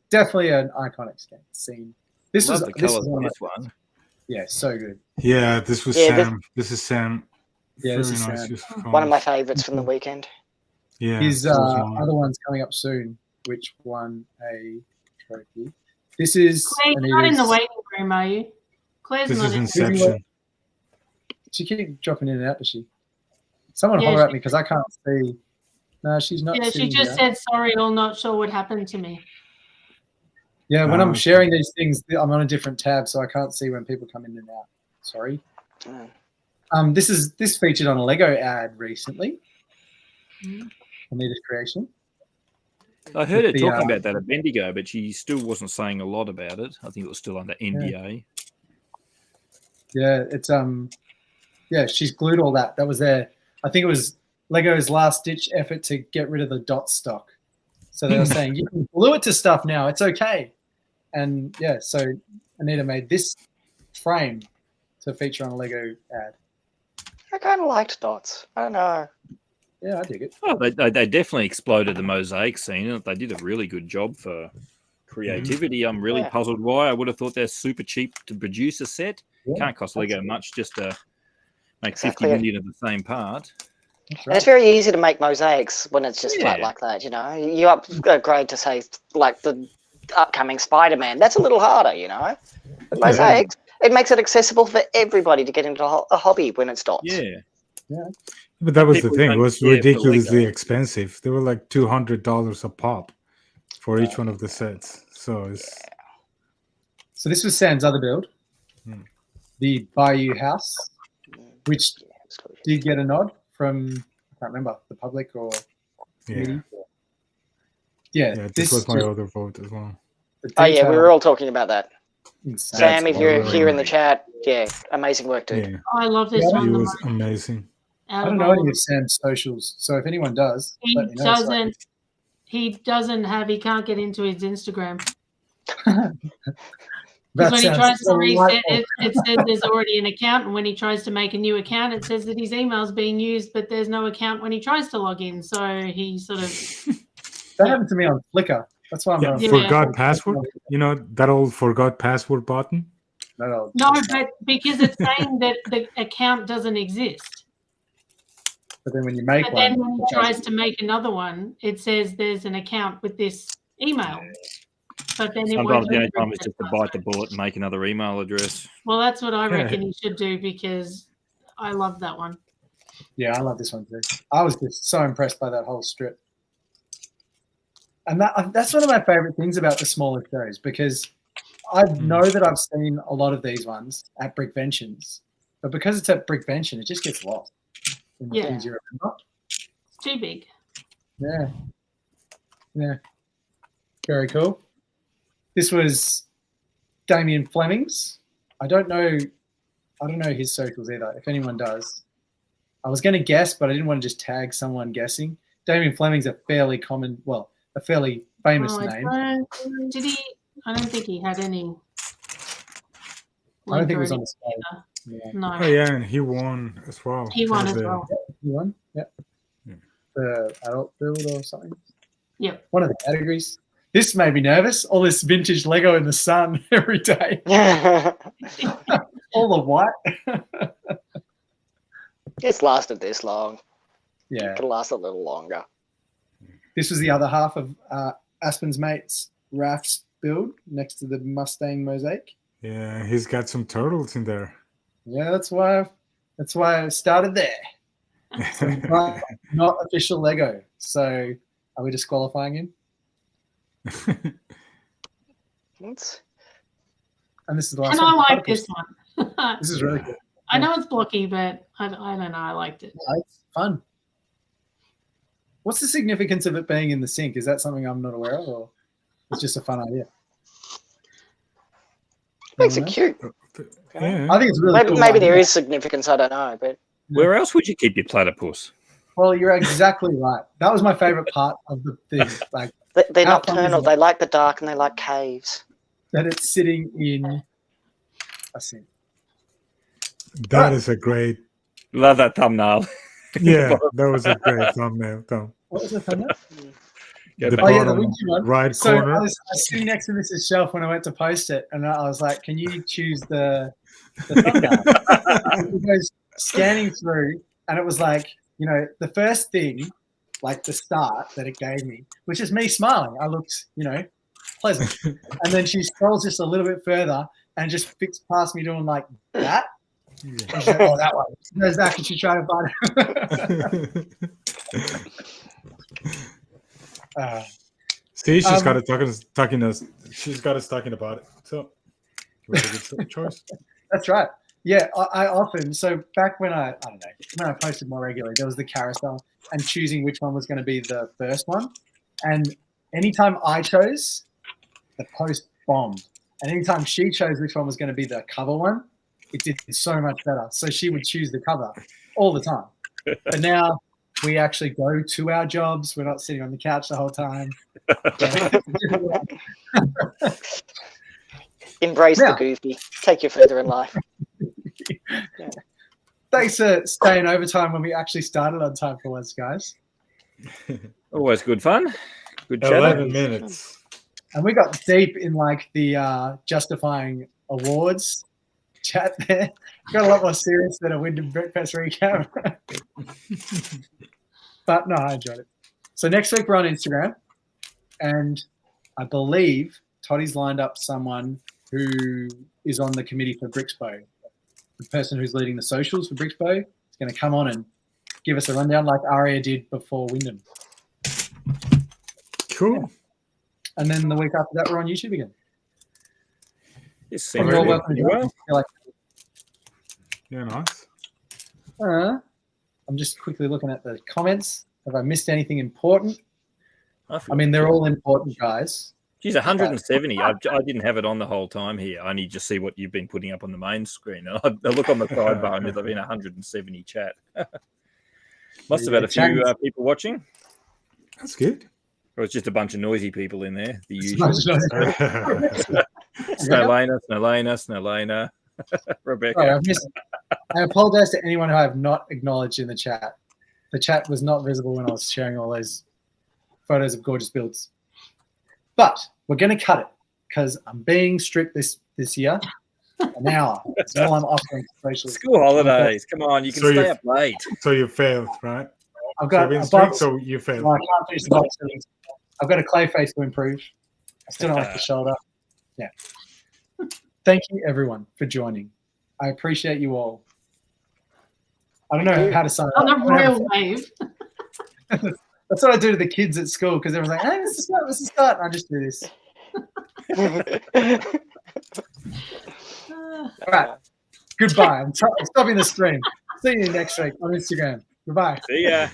an iconic scene. This Love was the this colours is of one of this one. yeah, so good. Yeah, this was Yeah, Sam. This is Sam. Yeah, this Very is nice. Sam. Just One of my favorites from the weekend. Yeah. His this was one. other one's coming up soon, which won a trophy. This is Claire, you're not in the waiting room, are you? Claire's This not is in. Inception. She keeps dropping in and out, does she? Someone Yeah, holler at she- me because I can't see. No, she's not. Yeah, she sitting just here. said sorry, or not sure what happened to me. Yeah, when I'm okay. sharing these things, I'm on a different tab, so I can't see when people come in and out. Sorry. Mm. This featured on a Lego ad recently. Mm. Anita's creation. I heard her The, talking about that at Bendigo, but she still wasn't saying a lot about it. I think it was still under NDA. Yeah, it's yeah, she's glued all that. That was their, I think it was Lego's last ditch effort to get rid of the dot stock. So they were saying you can glue it to stuff now, it's okay. And yeah, so Anita made this frame to feature on a Lego ad. I kind of liked dots. I don't know. Yeah, I dig it. Oh, they definitely exploded the mosaic scene. They did a really good job for creativity. I'm really puzzled why. I would have thought they're super cheap to produce a set. Can't cost Lego much just to make 50 million of the same part. That's And it's very easy to make mosaics when it's just flat like that, you know. You upgrade to, say, like the upcoming Spider-Man. That's a little harder, you know. But mosaics, it makes it accessible for everybody to get into a hobby when it's dots. Yeah. But that was the People thing. It don't was care for ridiculously Lego. expensive. They were like $200 a pop for each one of the sets. So it's... So this was Sam's other build, the Bayou House, which did get a nod from, I can't remember, the public or committee. Yeah, this was my other vote as well. Oh yeah, we were all talking about that. Insane. Sam, if you're here in the chat, amazing work, dude. Yeah, I love this Yeah, one. it the was most amazing. I out of don't know all any of of Sam's socials, so if anyone does, He let me know. doesn't. He doesn't have. He can't get into his Instagram because when he tries to reset it, it says there's already an account, and when he tries to make a new account, it says that his email's being used, but there's no account when he tries to log in. So he sort of. That happened to me on Flickr. That's why I'm not. Forgot password. You know that old forgot password button. No, but because it's saying that the account doesn't exist. But then when you make But one, then when he tries to make another one, it says there's an account with this email. But then it Sometimes won't the only time is just to bite the bullet and make another email address. Well, that's what I reckon he should do because I love that one. Yeah, I love this one too. I was just so impressed by that whole strip. And that's one of my favorite things about the smaller shows because I know that I've seen a lot of these ones at Brickventions, but because it's at Brickvention, it just gets lost in the things you remember. It's too big. Yeah. Yeah. Very cool. This was Damien Fleming's. I don't know his socials either, if anyone does. I was going to guess, but I didn't want to just tag someone guessing. Damien Fleming's a fairly famous name. Did he? I don't think he had any. I don't think it was on the scale. Yeah. No. Oh yeah, and he won as well. He won as well. He won? Yeah. The adult build or something? Yep. One of the categories. This made me nervous. All this vintage Lego in the sun every day. All the white. It's lasted this long. Yeah. It could last a little longer. This was the other half of Aspen's mate's Raf's build next to the Mustang mosaic. Yeah, he's got some turtles in there. Yeah, that's why I started there. So not official Lego. So are we disqualifying him? And this is the last one. one. I like this one. This is really good. I know it's blocky, but I don't know. I liked it. Yeah, it's fun. What's the significance of it being in the sink? Is that something I'm not aware of, or it's just a fun idea? Makes it cute. Yeah. I think it's really cool. Maybe there is significance. I don't know, but where else would you keep your platypus? Well, you're exactly right. That was my favorite part of the thing. Like they're nocturnal. They like the dark and they like caves. That it's sitting in a sink. That is a great. Love that thumbnail. Yeah, that was a great thumbnail. Tom. What was the thumbnail? The bottom one. Right corner. I was sitting next to Mrs. Shelf when I went to post it, and I was like, "Can you choose the thumbnail?" And it goes scanning through, and it was like, you know, the first thing, like the start that it gave me, which is me smiling. I looked, you know, pleasant, and then she scrolls just a little bit further and just fixed past me doing like that. Yeah. She's like, oh, that one. She goes back and she tried to find it. See, she's got it talking us. She's got us talking about it. So, it was a good choice. That's right. Yeah, I often, so back when I don't know, when I posted more regularly, there was the carousel and choosing which one was going to be the first one. And anytime I chose, the post bombed. And anytime she chose which one was going to be the cover one, it did so much better. So she would choose the cover all the time. But now we actually go to our jobs. We're not sitting on the couch the whole time. Embrace the goofy. Take you further in life. Thanks for staying overtime when we actually started on time for once, guys. Always good fun. Good chat. 11 minutes. And we got deep in like the justifying awards chat there. Got a lot more serious than a Wyndham Brickfest recap. But no, I enjoyed it. So next week we're on Instagram, and I believe Toddy's lined up someone who is on the committee for Brixpo. The person who's leading the socials for Brixpo is going to come on and give us a rundown like Aria did before Wyndham. Cool. Yeah. And then the week after that, we're on YouTube again. Yes, And you're welcome to join us. You're like, Yeah, nice. I'm just quickly looking at the comments. Have I missed anything important? I mean, they're all important, guys. Geez, 170. I didn't have it on the whole time here. I only just see what you've been putting up on the main screen. I look on the sidebar and there's been 170 chat. Must have had a few people watching. That's good. Or it's just a bunch of noisy people in there. The usual. That's Snowlana, Rebecca. Sorry, I apologize to anyone who I have not acknowledged in the chat. The chat was not visible when I was sharing all those photos of gorgeous builds. But we're going to cut it because I'm being strict this year. An hour. That's all I'm offering. School holidays. Come on, you can stay up late. So you failed, right? I've got so a box. So you failed. No, I can't finish the box. I've got a clay face to improve. I still don't like the shoulder. Yeah. Thank you, everyone, for joining. I appreciate you all. I don't know how to sign up. On a real wave. That's what I do to the kids at school because everyone's like, hey, this is start. I just do this. All right. Goodbye. I'm stopping the stream. See you next week on Instagram. Goodbye. See ya.